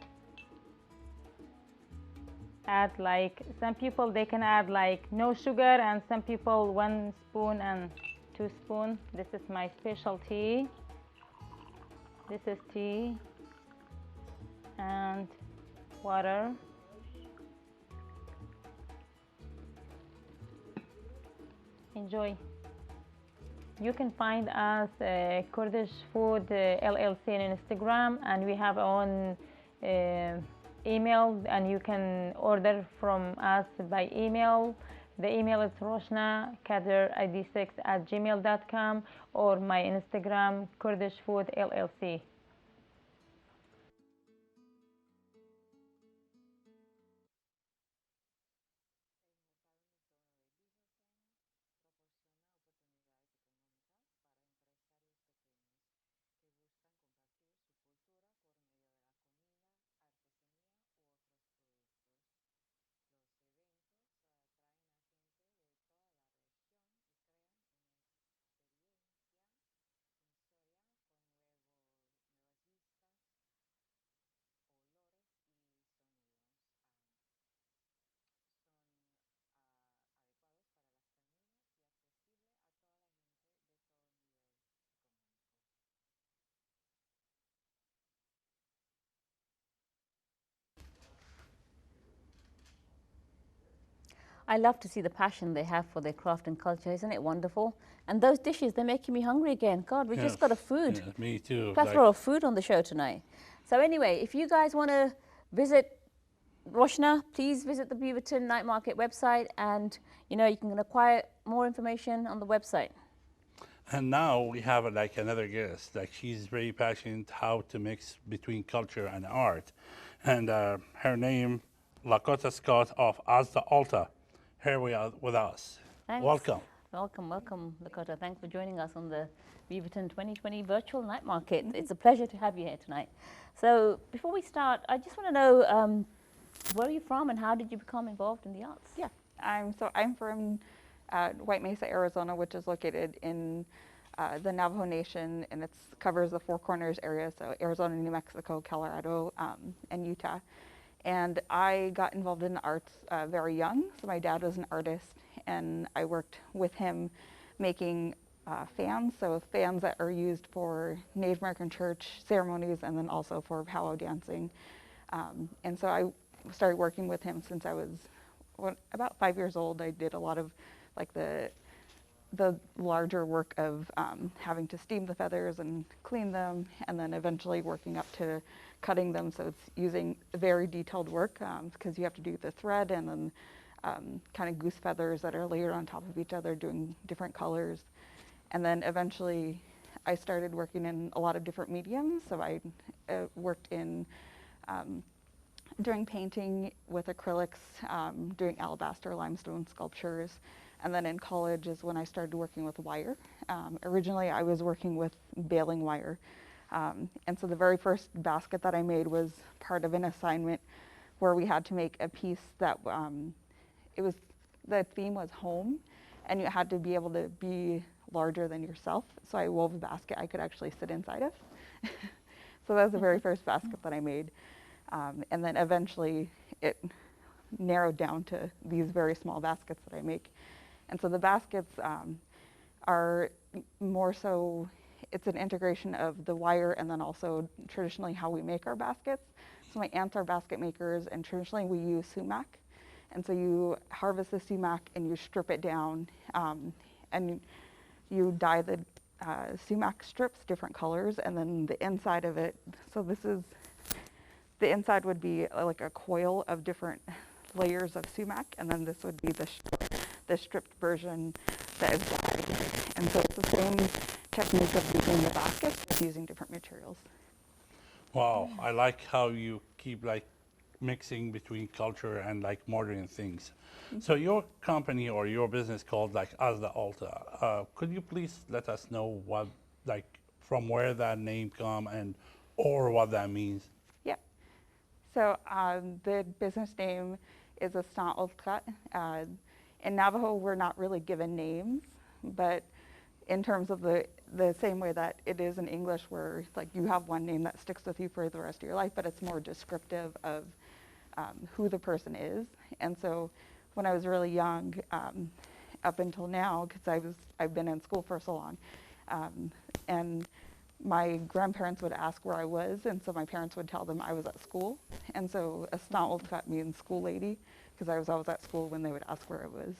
add like, some people they can add like no sugar, and some people 1 spoon and 2 spoons. This is my special tea. This is tea and water. Enjoy. You can find us Kurdish Food LLC on Instagram, and we have our own email, and you can order from us by email. The email is roshna-kader86@gmail.com, or my Instagram Kurdish Food LLC. I love to see the passion they have for their craft and culture. Isn't it wonderful? And those dishes, they're making me hungry again. God, we just got a food. Yeah, me too. Plethora of food on the show tonight. So anyway, if you guys want to visit Roshna, please visit the Beaverton Night Market website, and you know you can acquire more information on the website. And now we have like another guest. Like, she's very passionate how to mix between culture and art. And her name, Lakota Scott of Asda Alta. Here we are with us. Thanks. Welcome. Welcome, Lakota. Thanks for joining us on the Beaverton 2020 Virtual Night Market. It's a pleasure to have you here tonight. So before we start, I just want to know, where are you from and how did you become involved in the arts? Yeah, I'm from White Mesa, Arizona, which is located in the Navajo Nation, and it covers the Four Corners area, so Arizona, New Mexico, Colorado, and Utah. And I got involved in the arts very young. So my dad was an artist, and I worked with him making fans, so fans that are used for Native American church ceremonies, and then also for powwow dancing. And so I started working with him since I was about 5 years old. I did a lot of like the larger work of having to steam the feathers and clean them, and then eventually working up to cutting them. So it's using very detailed work because you have to do the thread and then kind of goose feathers that are layered on top of each other, doing different colors. And then eventually I started working in a lot of different mediums. So I worked in doing painting with acrylics, doing alabaster limestone sculptures. And then in college is when I started working with wire. Originally I was working with baling wire, And so the very first basket that I made was part of an assignment where we had to make a piece that the theme was home, and you had to be able to be larger than yourself. So I wove a basket I could actually sit inside of. So that was the very first basket that I made. And then eventually it narrowed down to these very small baskets that I make. And so the baskets are more so, it's an integration of the wire and then also traditionally how we make our baskets. So my aunts are basket makers, and traditionally we use sumac. And so you harvest the sumac and you strip it down, and you dye the sumac strips different colors, and then the inside of it, so the inside would be like a coil of different layers of sumac, and then this would be the stripped version that is dyed. And so it's the same technique of using the basket, using different materials. Wow, I like how you keep like mixing between culture and like modern things. So your company or your business called like As the Alta, could you please let us know what, like, from where that name come and or what that means? Yeah. So the business name is Astan Oltkat. In Navajo, we're not really given names, but in terms of the same way that it is in English, where like you have one name that sticks with you for the rest of your life, but it's more descriptive of who the person is. And so when I was really young, up until now, because I've been in school for so long, and my grandparents would ask where I was, and so my parents would tell them I was at school. And so Astan Oltkat means school lady, because I was always at school when they would ask where I was.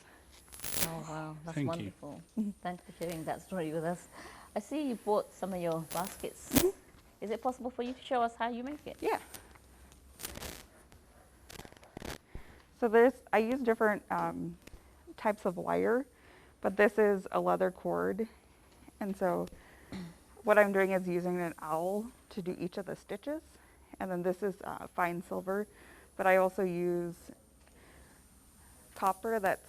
Oh, wow, that's Thank you. wonderful. Thanks for sharing that story with us. I see you bought some of your baskets. Is it possible for you to show us how you make it? Yeah. So I use different types of wire, but this is a leather cord. And so what I'm doing is using an owl to do each of the stitches. And then this is fine silver, but I also use copper that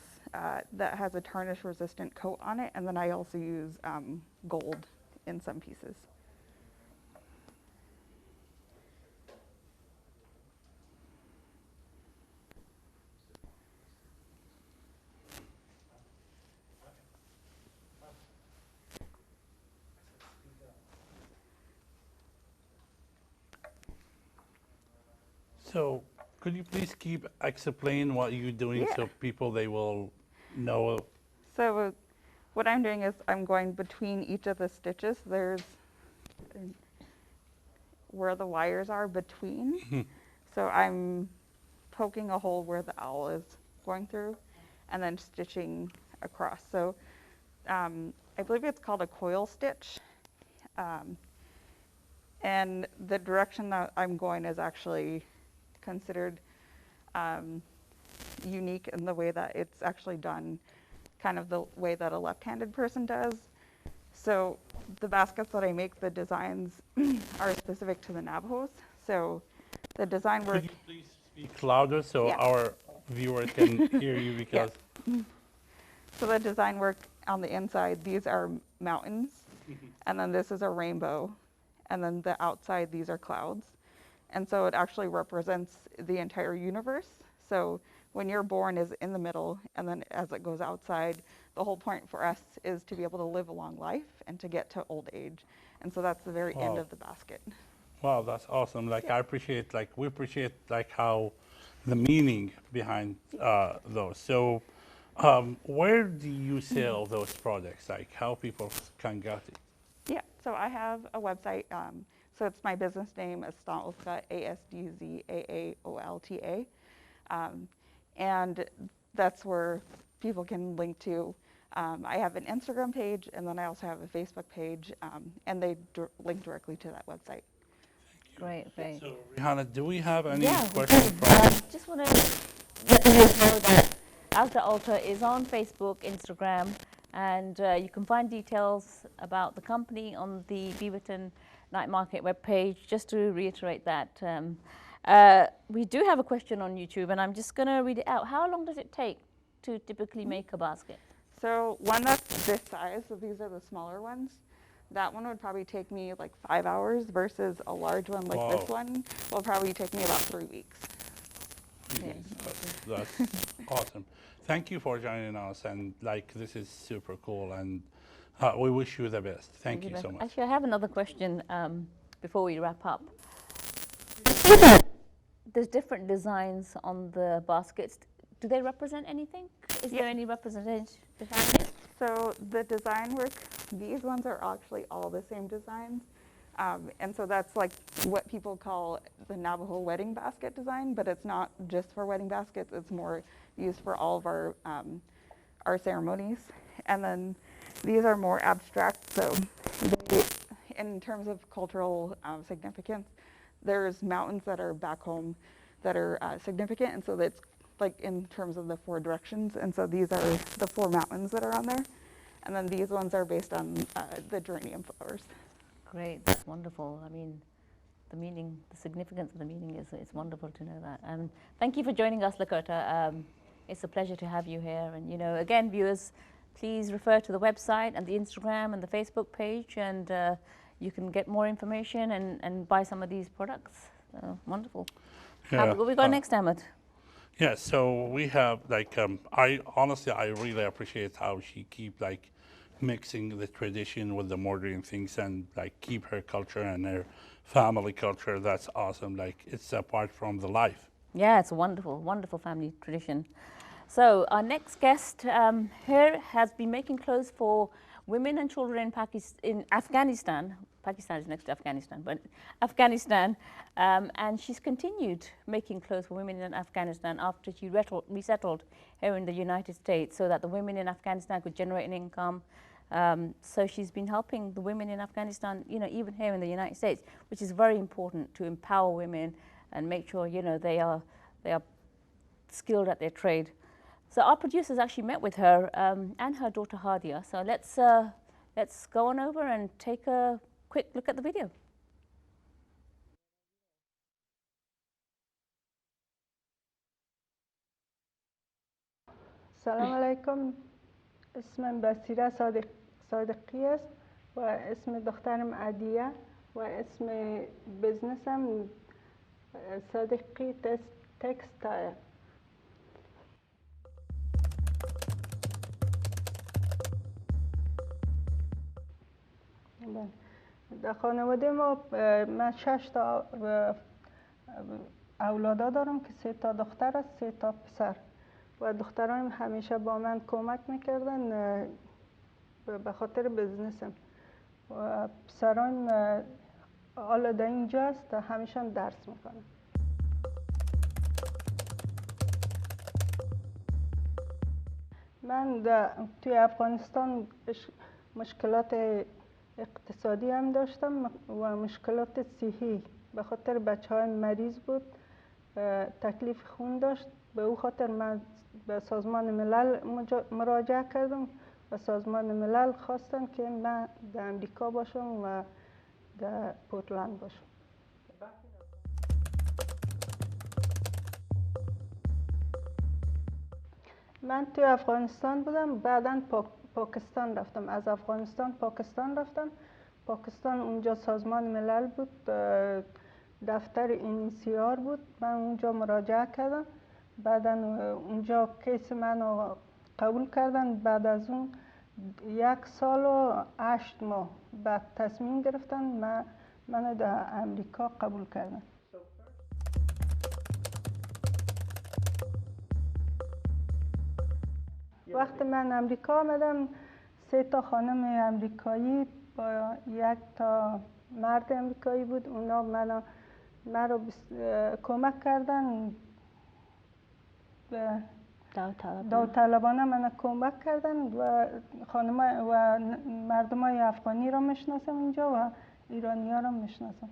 has a tarnish resistant coat on it. And then I also use gold in some pieces. So could you please explain what you're doing so people they will know? So what I'm doing is I'm going between each of the stitches. There's where the wires are between. So I'm poking a hole where the owl is going through and then stitching across. So I believe it's called a coil stitch. And the direction that I'm going is actually considered unique in the way that it's actually done kind of the way that a left-handed person does. So the baskets that I make, the designs are specific to the Navajos. So the design work... Could you please speak louder so our viewers can hear you? Because So the design work on the inside, these are mountains, and then this is a rainbow, and then the outside, these are clouds. And so it actually represents the entire universe. So when you're born is in the middle, and then as it goes outside, the whole point for us is to be able to live a long life and to get to old age. And so that's the very end of the basket. Wow, that's awesome. Like I appreciate, like we appreciate like how the meaning behind those. So where do you sell those products? Like how people can get it? Yeah, so I have a website. So it's my business name, Astan Oltkat, ASDZAAOLTA. And that's where people can link to. I have an Instagram page, and then I also have a Facebook page, and they link directly to that website. Great, great. So, Rihanna, do we have any Yeah, questions? just want to let you know that As the Alta is on Facebook, Instagram, and you can find details about the company on the Beaverton Night Market webpage. Just to reiterate that, we do have a question on YouTube, and I'm just going to read it out. How long does it take to typically make a basket? So one that's this size, so these are the smaller ones. that one would probably take me like 5 hours versus a large one like this one will probably take me about 3 weeks. That's awesome. Thank you for joining us, and like this is super cool, and we wish you the best. Thank you so much. Actually, I have another question before we wrap up. There's different designs on the baskets. Do they represent anything? Is there any representation behind it? So the design work, these ones are actually all the same designs. And so that's like what people call the Navajo wedding basket design, but it's not just for wedding baskets, it's more used for all of our ceremonies. And then these are more abstract, so they, in terms of cultural significance, there's mountains that are back home that are significant, and so that's like in terms of the 4 directions, and so these are the 4 mountains that are on there. And then these ones are based on the geranium flowers. Great, that's wonderful. I mean, the meaning, the significance of the meaning is, it's wonderful to know that. Thank you for joining us, Lakota. It's a pleasure to have you here. And, you know, again, viewers, please refer to the website and the Instagram and the Facebook page, and you can get more information and buy some of these products. Wonderful. Yeah, What we got next, Ahmed? Yeah, so we have like, I really appreciate how she keep like mixing the tradition with the modern things and like keep her culture and her family culture. That's awesome. Like it's apart from the life. Yeah, it's a wonderful, wonderful family tradition. So our next guest here has been making clothes for women and children in Afghanistan. Pakistan is next to Afghanistan, but Afghanistan. And she's continued making clothes for women in Afghanistan after she resettled here in the United States so that the women in Afghanistan could generate an income. So she's been helping the women in Afghanistan, you know, even here in the United States, which is very important to empower women and make sure, you know, they are skilled at their trade. So our producers actually met with her and her daughter Hadia. So let's go on over and take a quick look at the video. سلام علیکم. اسمم بصیره صادقی است و اسم دخترم عدیه و اسم بزنسم صادقی تکستایل. در خانواده ما من 6 تا اولادا دارم که 3 تا دختر است 3 تا پسر و دخترایم همیشه با من کمک میکردن به خاطر بزنسم و پسرایم حالا در اینجا است همیشه درس میکنن. من توی افغانستان مشکلات اقتصادی هم داشتم و مشکلات صحی به خاطر بچه‌های مریض بود تکلیف خون داشت به او خاطر من به سازمان ملل مراجعه کردم و سازمان ملل خواستن که من در امریکا باشم و در پورتلند باشم. من توی افغانستان بودم بعداً پاکستان رفتم از افغانستان پاکستان رفتم پاکستان اونجا سازمان ملل بود دفتر NCR بود من اونجا مراجعه کردم بعداً اونجا کیس منو قبول کردن بعد از اون 1 سال و 8 ماه بعد تصمیم گرفتن منو در امریکا قبول کردن. وقتی من امریکا آمدم 3 تا خانم امریکایی با 1 تا مرد امریکایی بود اونا من رو کمک کردن به داوطلبانه من کمک کردن و خانم‌ها و مردمای افغانی را میشناسم اینجا و ایرانی‌ها را میشناسم.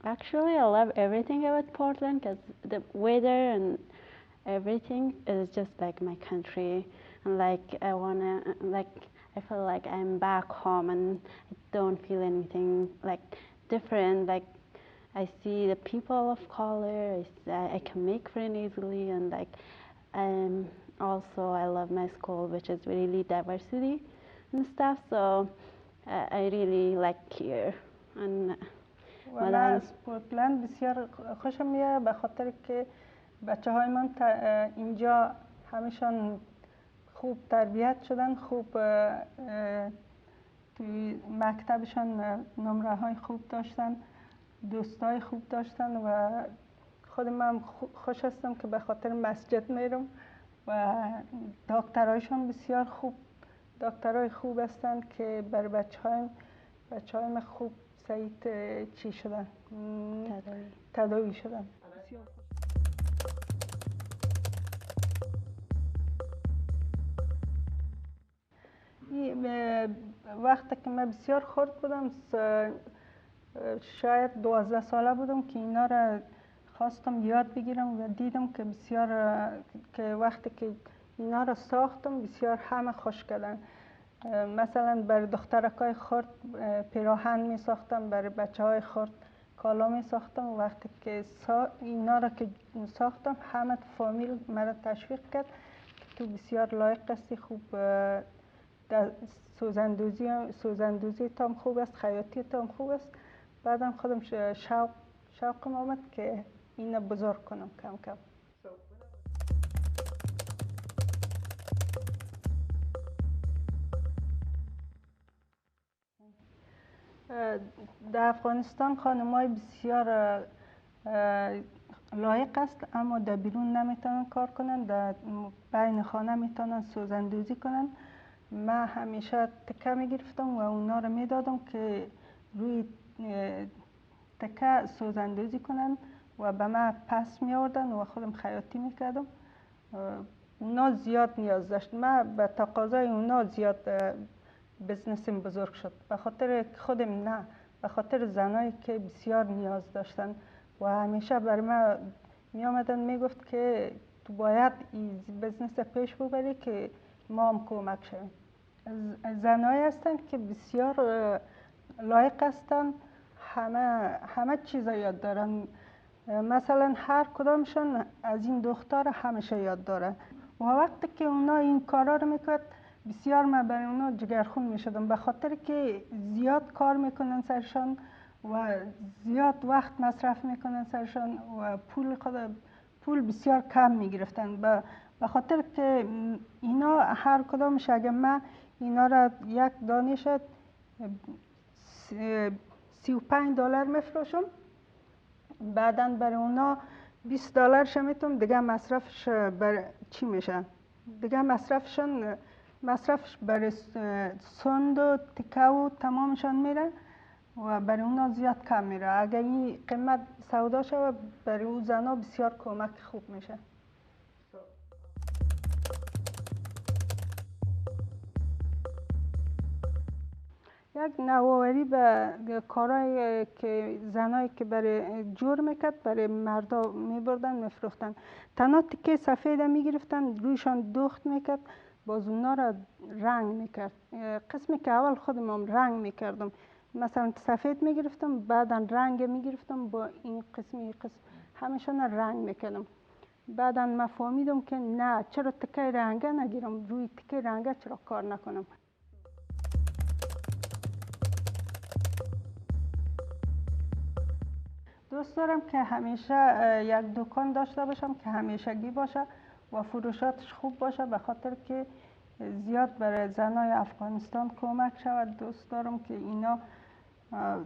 Actually, I love everything about Portland because the weather and everything is just like my country. And like I feel like I'm back home and I don't feel anything like different. Like I see the people of color, I can make friends easily and like Also, I love my school, which is really diversity and stuff. So I really like here. And و من از پورتلند بسیار خوشم میاد به خاطر که بچه های من اینجا همشان خوب تربیت شدن، خوب توی مکتبشان نمره های خوب داشتن، دوستای خوب داشتن و خود من خوش هستم که به خاطر مسجد میرم و دکترایشان بسیار خوب، دکترای خوب هستند که بر بچه های من خوب سعید چی شدن؟ تداوی شدن. وقتی که من بسیار خرد بودم، شاید 12 ساله بودم که اینا را خواستم یاد بگیرم و دیدم که بسیار که وقتی که اینا را ساختم بسیار همه خوش کردن. مثلا برای دخترکای خرد پیراهن می ساختم، برای بچه های خرد کالا می ساختم و وقتی که اینا را که ساختم همه فامیل مرا تشویق کرد که تو بسیار لایق هستی، خوب سوزندوزی تام خوب است، خیاطی تام خوب است. بعدم خودم شوقم آمد که اینو بزرگ کنم کم کم. در افغانستان خانم‌های بسیار لایق است، اما در بیرون نمیتونن کار کنن، در بین خانه میتونن سوزندوزی کنن. من همیشه تکه میگرفتم و اونا رو میدادم که روی تکه سوزندوزی کنن و به من پس می آوردن و خودم خیاطی میکردم. اونا زیاد نیاز داشت، من به تقاضای اونا زیاد بزنسم بزرگ شد، به خاطر خودم نه، به خاطر زنایی که بسیار نیاز داشتن و همیشه برای من می آمدن میگفت که تو باید این بزنس پیش ببری که ما هم کمک شویم. زنایی هستن که بسیار لایق هستن، همه چیزا یاد دارن. مثلا هر کدامشون از این دختر همیشه یاد دارن و وقتی که اونا این کارا رو میکرد بسیار من برای اونا جگرخون میشدم، به خاطر که زیاد کار میکنن سرشان و زیاد وقت مصرف میکنن سرشان و پول بسیار کم میگرفتن. به خاطر که اینا هر کدامش اگه من اینا را یک دانش $35 میفروشم، بعداً برای اونا $20 میتونم دیگه مصرفش بر چی میشه؟ دیگه مصرفش برای سند و تکه و تمامشان میره و برای اونا زیاد کم میره. اگه این قیمت سودا شود برای اون زنا بسیار کمک خوب میشه. یک نوآوری به کارهای که زنایی که برای جور میکرد برای مردا میبردن میفروختن. تنها تکه سفید میگرفتن رویشان دوخت میکرد، باز اونا را رنگ میکرد. قسمی که اول خودم رنگ میکردم، مثلا سفید میگرفتم بعدا رنگ میگرفتم با این قسم همشان رنگ میکردم. بعدا من فهمیدم که نه، چرا تکه رنگه نگیرم، روی تکه رنگه چرا کار نکنم. دوست دارم که همیشه یک دکان داشته باشم که همیشگی باشه و فروشاتش خوب باشه، به خاطر که زیاد برای زنای افغانستان کمک شود. دوست دارم که اینا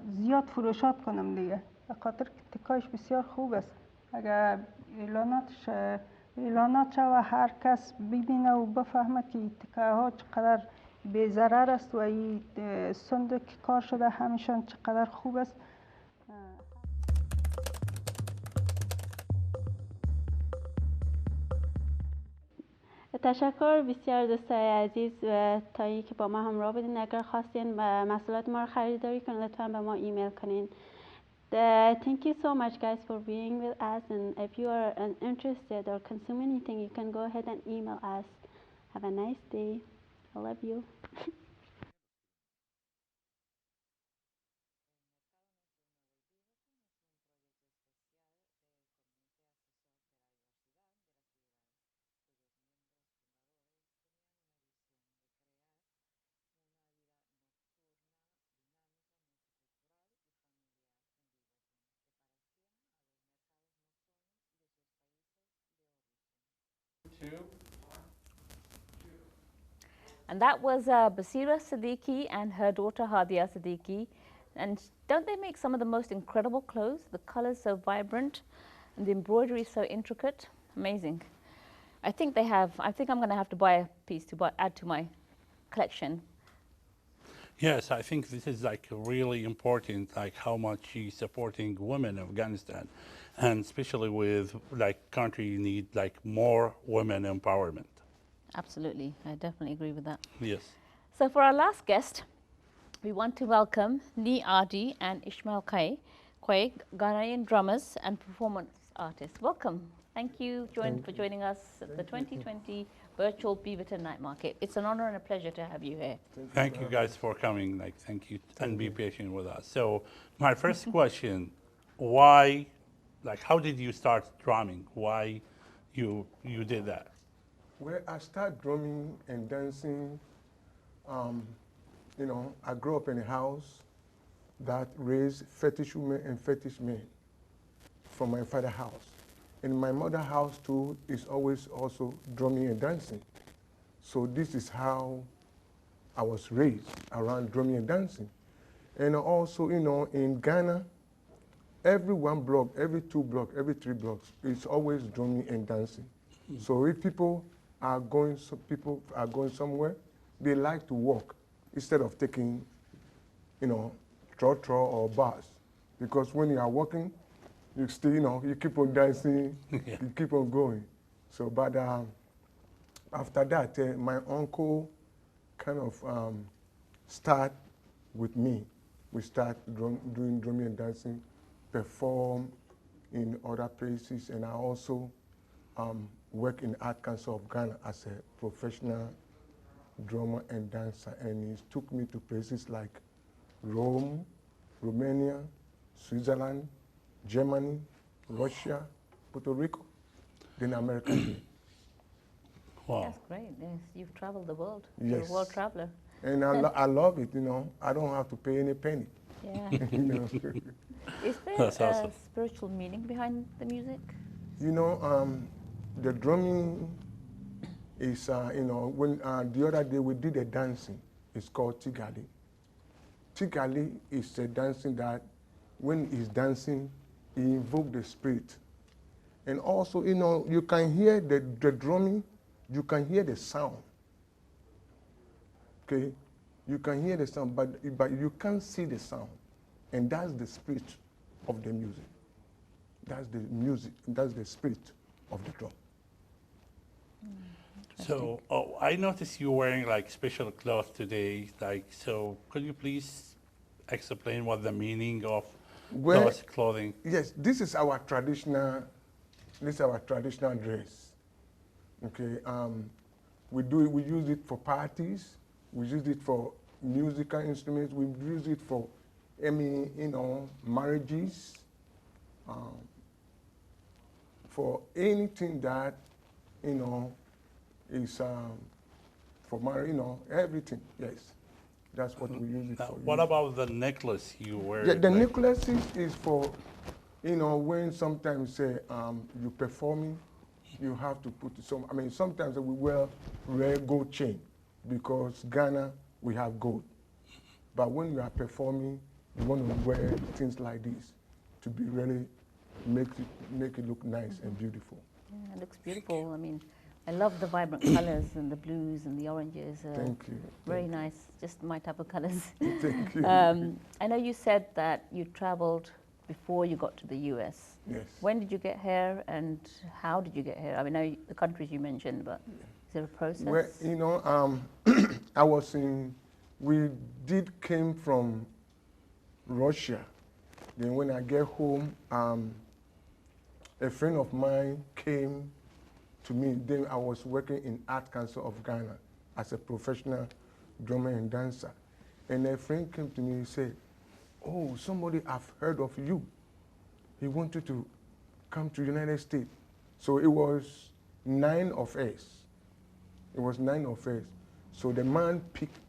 زیاد فروشات کنم دیگه، به خاطر که تکایش بسیار خوب است. اگر اعلانات شود هر کس ببینه و بفهمه که تکه ها چقدر بی ضرر است و این سند که کار شده همیشان چقدر خوب است. تشکر بسیار دوستای عزیز و تایی که با ما همراه بودین. اگر خواستین محصولات ما رو خریداری کنین لطفا به ما ایمیل کنین. Thank you so much guys for being with us, and if you are interested or consume anything you can go ahead and email us. Have a nice day. I love you. And that was Basira Siddiqui and her daughter Hadia Siddiqui. And don't they make some of the most incredible clothes? The colors so vibrant and the embroidery so intricate. Amazing. I think I'm going to have to buy a piece to add to my collection. Yes, I think this is like really important, like how much she's supporting women in Afghanistan, and especially with like country need like more women empowerment. Absolutely, I definitely agree with that. Yes. So for our last guest, we want to welcome Ni Adi and Ishmael Quay, Ghanaian drummers and performance artists. Welcome. Thank you for joining us at the 2020 Virtual Beaverton Night Market. It's an honor and a pleasure to have you here. Thank you guys for coming. Like, thank you, and be patient with us. So my first question, why, like, how did you start drumming? Why you did that? Well, I started drumming and dancing. You know, I grew up in a house that raised fetish women and fetish men from my father's house. And my mother's house too is always also drumming and dancing. So this is how I was raised, around drumming and dancing. And also, you know, in Ghana, every 1 block, every 2 blocks, every 3 blocks, it's always drumming and dancing. So if people are going somewhere, they like to walk instead of taking, you know, trotro or bus. Because when you are walking, you still, you know, you keep on dancing, you keep on going. So, but after that, my uncle kind of start with me. We start doing drumming and dancing, perform in other places, and I also work in Art Council of Ghana as a professional drummer and dancer. And he took me to places like Rome, Romania, Switzerland, Germany, Russia, Puerto Rico, then America. Wow. That's great. Yes, you've traveled the world. Yes. You're a world traveler. And I love it, you know. I don't have to pay any penny. Yeah. You know? Is there a spiritual meaning behind the music? You know, the drumming is, you know, when the other day we did a dancing. It's called Tigali. Tigali is a dancing that when he's dancing, he invokes the spirit. And also, you know, you can hear the drumming, you can hear the sound. Okay? You can hear the sound, but you can't see the sound. And that's the spirit of the music. That's the music, that's the spirit of the drum. So, I noticed you wearing like special clothes today. Like, so could you please explain what the meaning of those clothing? Yes, this is our traditional. This is our traditional dress. Okay, we use it for parties. We use it for musical instruments. We use it for any, you know, marriages. For anything that, you know, is for marriage, you know, everything. Yes, that's what we use it for. What about the necklace you wear? Yeah, the necklace is for, you know, when sometimes you're performing, you have to put some. I mean, sometimes we wear rare gold chain because Ghana we have gold. But when you are performing, you want to wear things like this to be really make it look nice and beautiful. Yeah, it looks beautiful. I mean, I love the vibrant colors and the blues and the oranges. Thank you. Very nice, just my type of colors. Thank you. I know you said that you traveled before you got to the US. Yes. When did you get here and how did you get here? I mean, I know the countries you mentioned, but is there a process? Well, you know, we came from Russia. Then when I get home, a friend of mine came to me. Then I was working in Art Council of Ghana as a professional drummer and dancer. And a friend came to me and said, "Oh, somebody I've heard of you. He wanted to come to the United States." So it was 9 of us. It was 9 of us. So the man picked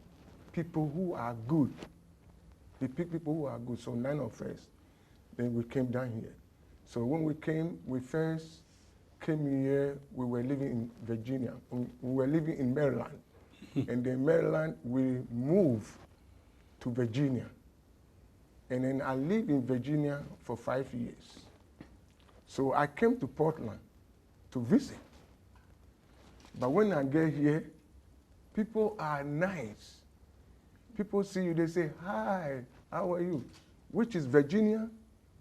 people who are good. He picked people who are good. So 9 of us. Then we came down here. So when we came, we first came here, we were living in Virginia. We were living in Maryland. And then Maryland, we moved to Virginia. And then I lived in Virginia for 5 years. So I came to Portland to visit. But when I get here, people are nice. People see you, they say, hi, how are you? Which is Virginia.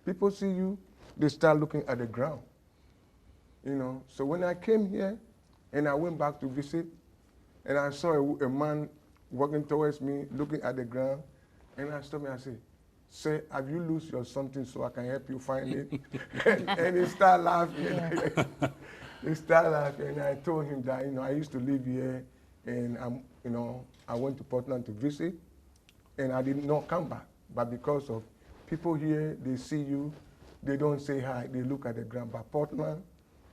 People see you, they start looking at the ground. You know, so when I came here and I went back to visit, and I saw a man walking towards me, looking at the ground, and I stopped me and said, sir, have you lost your something so I can help you find it? and he started laughing. He started laughing, and I told him that, you know, I used to live here, and you know, I went to Portland to visit, and I did not come back. But because of people here, they see you, they don't say hi, they look at the ground. But Portland,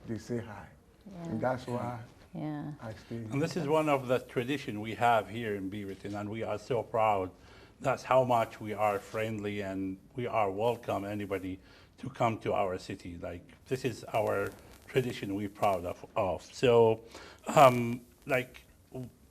they say hi. Yeah. And that's why I stayed. And this is one of the tradition we have here in Beaverton, and we are so proud. That's how much we are friendly and we are welcome anybody to come to our city. Like, this is our tradition we're proud of. So, like,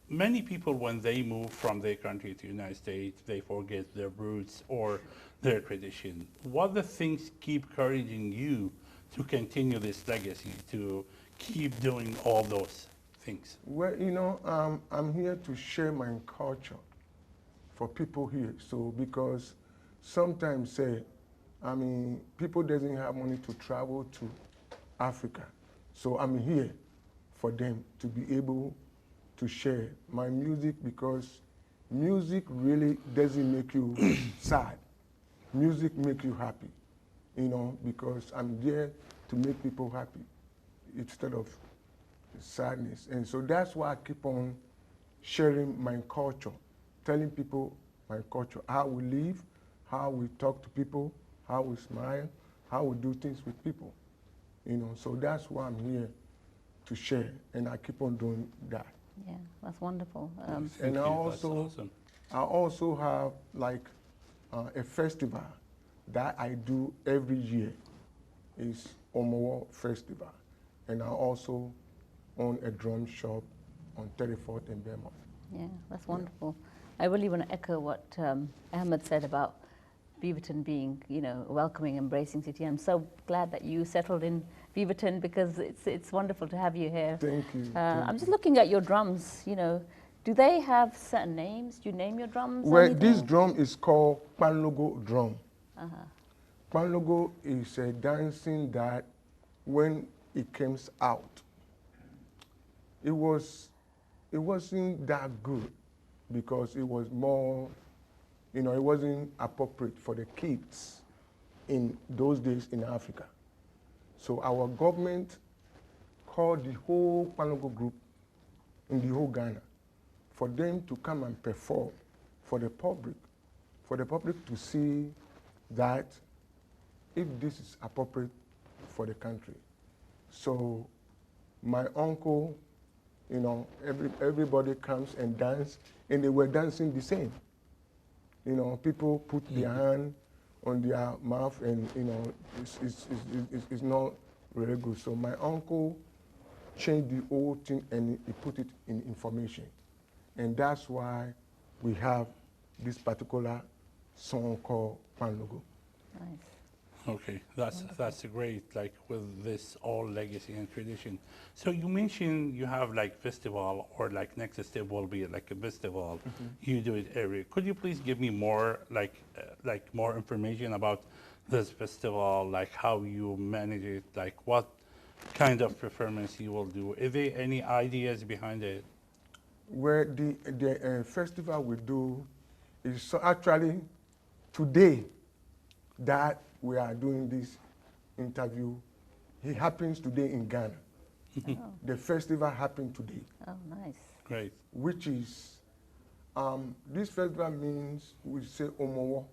many people, when they move from their country to the United States, they forget their roots or their tradition. What the things keep encouraging you to continue this legacy, to keep doing all those things? Well, you know, I'm here to share my culture for people here. So, because sometimes, say, I mean, people doesn't have money to travel to Africa. So I'm here for them to be able to share my music, because music really doesn't make you sad. Music makes you happy, you know, because I'm there to make people happy instead of sadness. And so that's why I keep on sharing my culture, telling people my culture, how we live, how we talk to people, how we smile, how we do things with people, you know. So that's why I'm here to share, and I keep on doing that. Yeah, that's wonderful. And I also have like a festival that I do every year. It's Omowo Festival, and I also own a drum shop on 34th and Belmont. Yeah, that's wonderful. I really want to echo what Ahmed said about Beaverton being, you know, a welcoming, embracing city. I'm so glad that you settled in Beaverton, because it's wonderful to have you here. Thank you. I'm just looking at your drums, you know. Do they have certain names? Do you name your drums? Well, this drum is called Panlogo drum. Panlogo is a dancing that when it comes out, it wasn't that good, because it was more, you know, it wasn't appropriate for the kids in those days in Africa. So our government called the whole Panlogo group in the whole Ghana for them to come and perform for the public to see that if this is appropriate for the country. So my uncle, you know, everybody comes and dance, and they were dancing the same. You know, people put their hand on their mouth, and, you know, it's not really good. So my uncle changed the whole thing, and he put it in information. And that's why we have this particular song called Panlogo. Nice. Okay, that's great, like with this all legacy and tradition. So you mentioned you have like festival, or like next step will be like a festival. You do it every. Could you please give me more like more information about this festival, like how you manage it, like what kind of performance you will do? Is there any ideas behind it? Where the festival we do is so actually today that we are doing this interview, it happens today in Ghana. The festival happened today. Oh, nice. Great. Which is, this festival means, we say Omowo.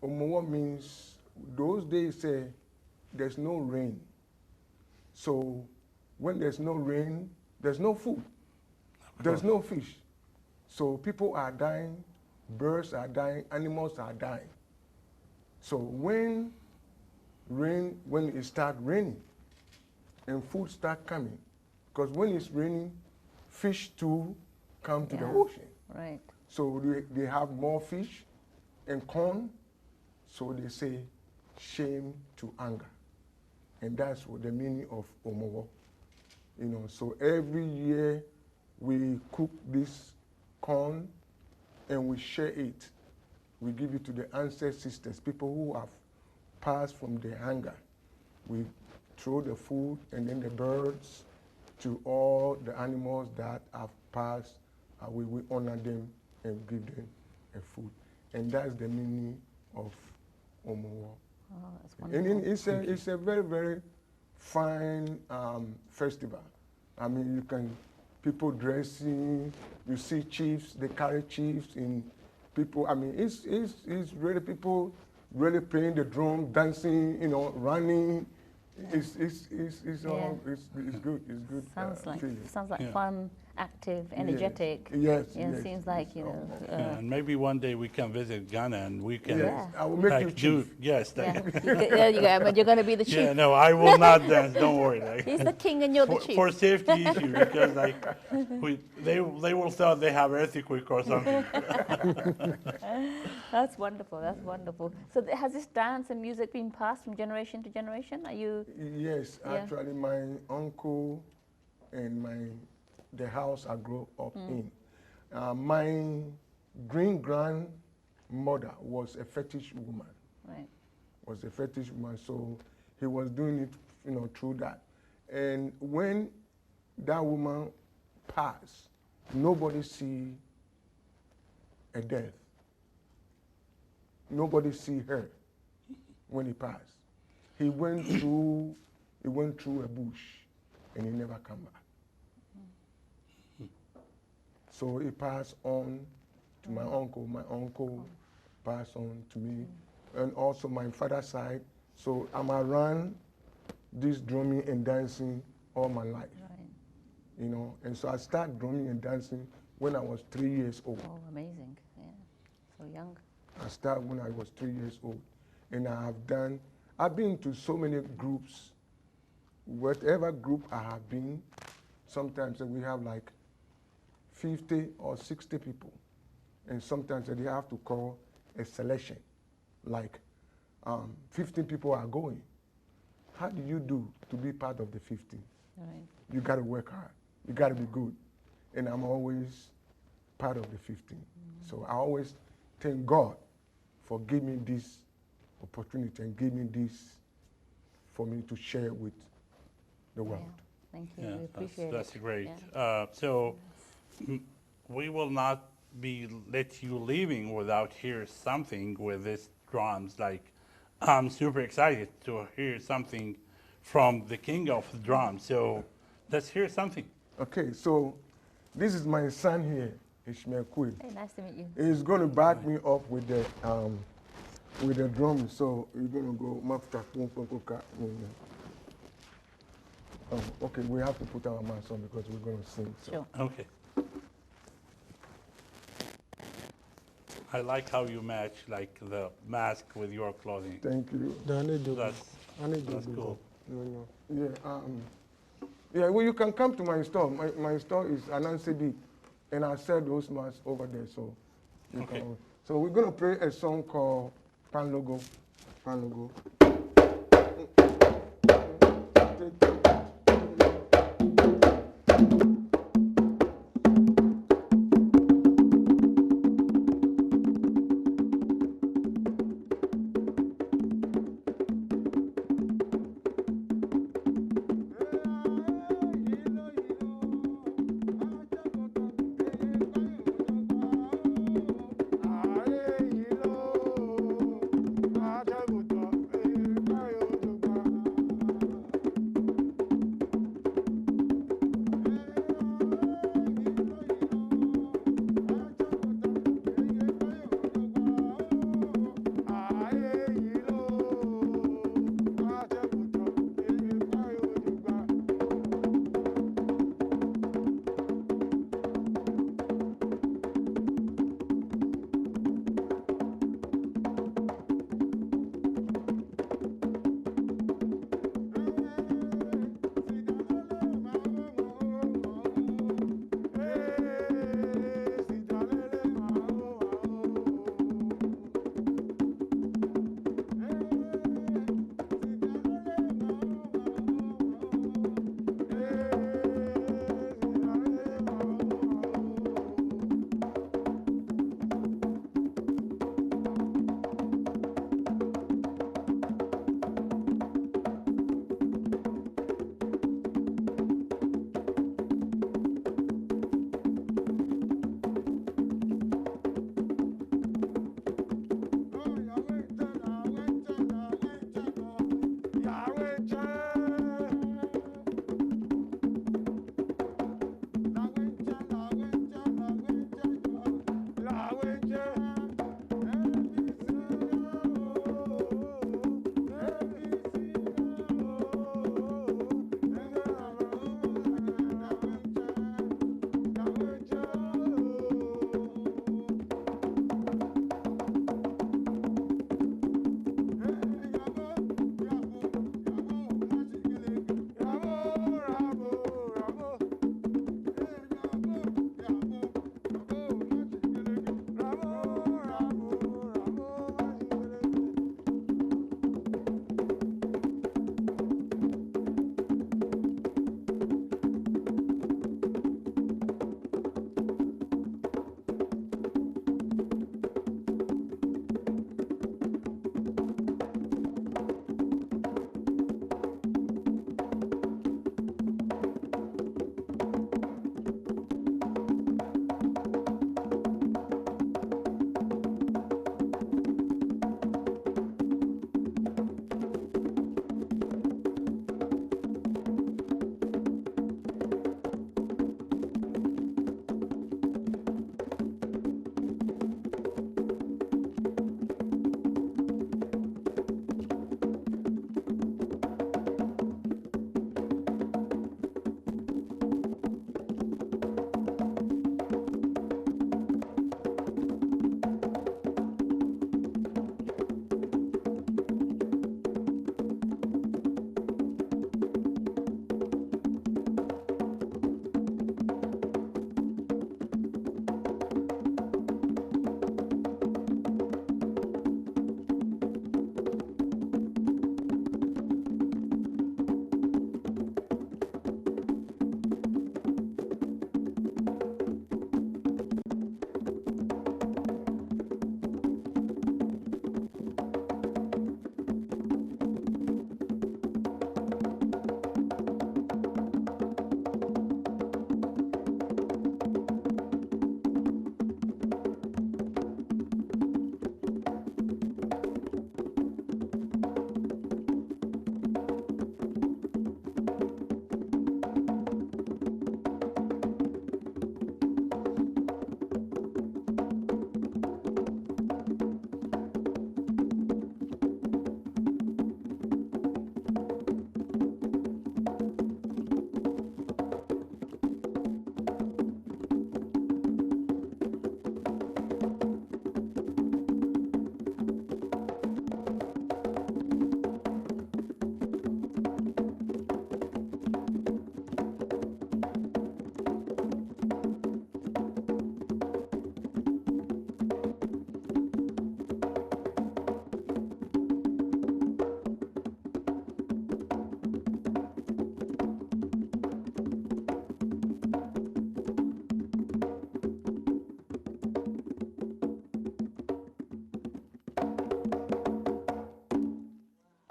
Omowo means, those days say there's no rain. So when there's no rain, there's no food. There's no fish. So people are dying, birds are dying, animals are dying. So when it starts raining, and food start coming. Because when it's raining, fish too come to the Yeah. ocean. Right. So they have more fish and corn, so they say shame to anger. And that's what the meaning of Omowo. You know, so every year we cook this corn and we share it. We give it to the ancestor sisters, people who have passed from their hunger. We throw the food and then the birds to all the animals that have passed. We honor them and give them a food. And that's the meaning of Omowo. Oh, that's And wonderful. then it's a very, very fine festival. I mean, you can, people dressing, you see chiefs, they carry chiefs in people. I mean, it's really people really playing the drum, dancing, you know, running. It's good. It's good. Sounds like Yeah. fun, active, energetic. Yes. Yeah, it seems like, you know. Yeah, and maybe one day we can visit Ghana and we can. Yes, I will make like, you chief. Yes. Yeah. There you go, but you're going to be the chief. Yeah, no, I will not dance. Don't worry. Like, He's the king and you're the chief. For safety issue, because like they will thought they have earthquake or something. That's wonderful. That's wonderful. So has this dance and music been passed from generation to generation? Are you? Yes, Yeah. actually, my uncle and the house I grew up in. My grandmother was a fetish woman. Right. Was a fetish woman, so he was doing it, you know, through that. And when that woman passed, nobody see a death. Nobody see her when he passed. He went through a bush, and he never come back. So he passed on to my uncle. My uncle passed on to me, and also my father's side. So I'm around this drumming and dancing all my life. Right. You know, and so I started drumming and dancing when I was 3 years old. Oh, amazing. Yeah. So young. I started when I was 3 years old. And I've been to so many groups. Whatever group I have been, sometimes we have like 50 or 60 people. And sometimes they have to call a selection, like 15 people are going. How do you do to be part of the 15? Right. You got to work hard. You got to be good. And I'm always part of the 15. So I always thank God for giving me this opportunity and giving me this for me to share with the world. Yeah. Thank you. Yeah, We appreciate that's it. great. Yeah. So we will not let you leaving without hear something with these drums. Like, I'm super excited to hear something from the king of the drums. So let's hear something. Okay, so this is my son here, Ishmael Quid. Hey, nice to meet you. He's going to back me up with the drum. So you're going to go. Okay, we have to put our masks on because we're going to sing. So. Sure. Okay. I like how you match like the mask with your clothing. Thank you. That's cool. Yeah, well, you can come to my store. My store is Anansi Beat, and I sell those masks over there. So, you Okay. can. So we're gonna play a song called Pan Logo. Pan Logo.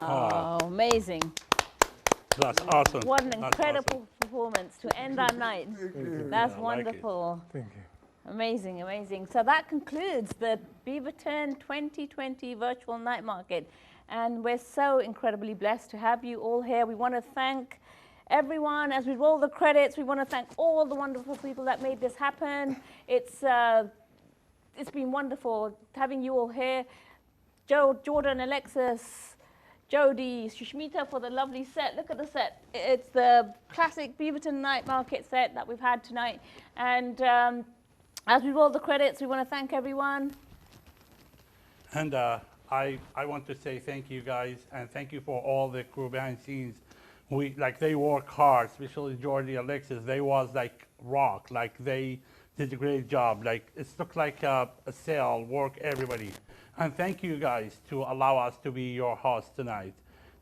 Oh, amazing. That's awesome. What an That's incredible performance to end our night. That's I like it. wonderful. Thank you. Amazing, amazing. So that concludes the Beaverton 2020 Virtual Night Market. And we're so incredibly blessed to have you all here. We want to thank everyone. As we roll the credits, we want to thank all the wonderful people that made this happen. It's been wonderful having you all here. Joe, Jordan, Alexis, Jodi, Sushmita for the lovely set. Look at the set. It's the classic Beaverton Night Market set that we've had tonight. And as we roll the credits, we want to thank everyone. And I want to say thank you guys, and thank you for all the crew behind scenes. They work hard, especially Jodi, Alexis. They was like rock, like they did a great job. Like it looked like a sale, work everybody. And thank you guys to allow us to be your host tonight.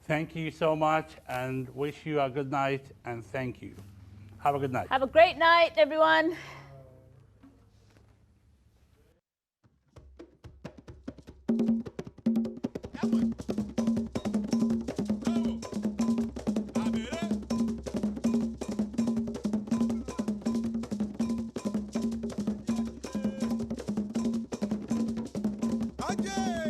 Thank you so much, and wish you a good night, and thank you. Have a good night. Have a great night, everyone. Again!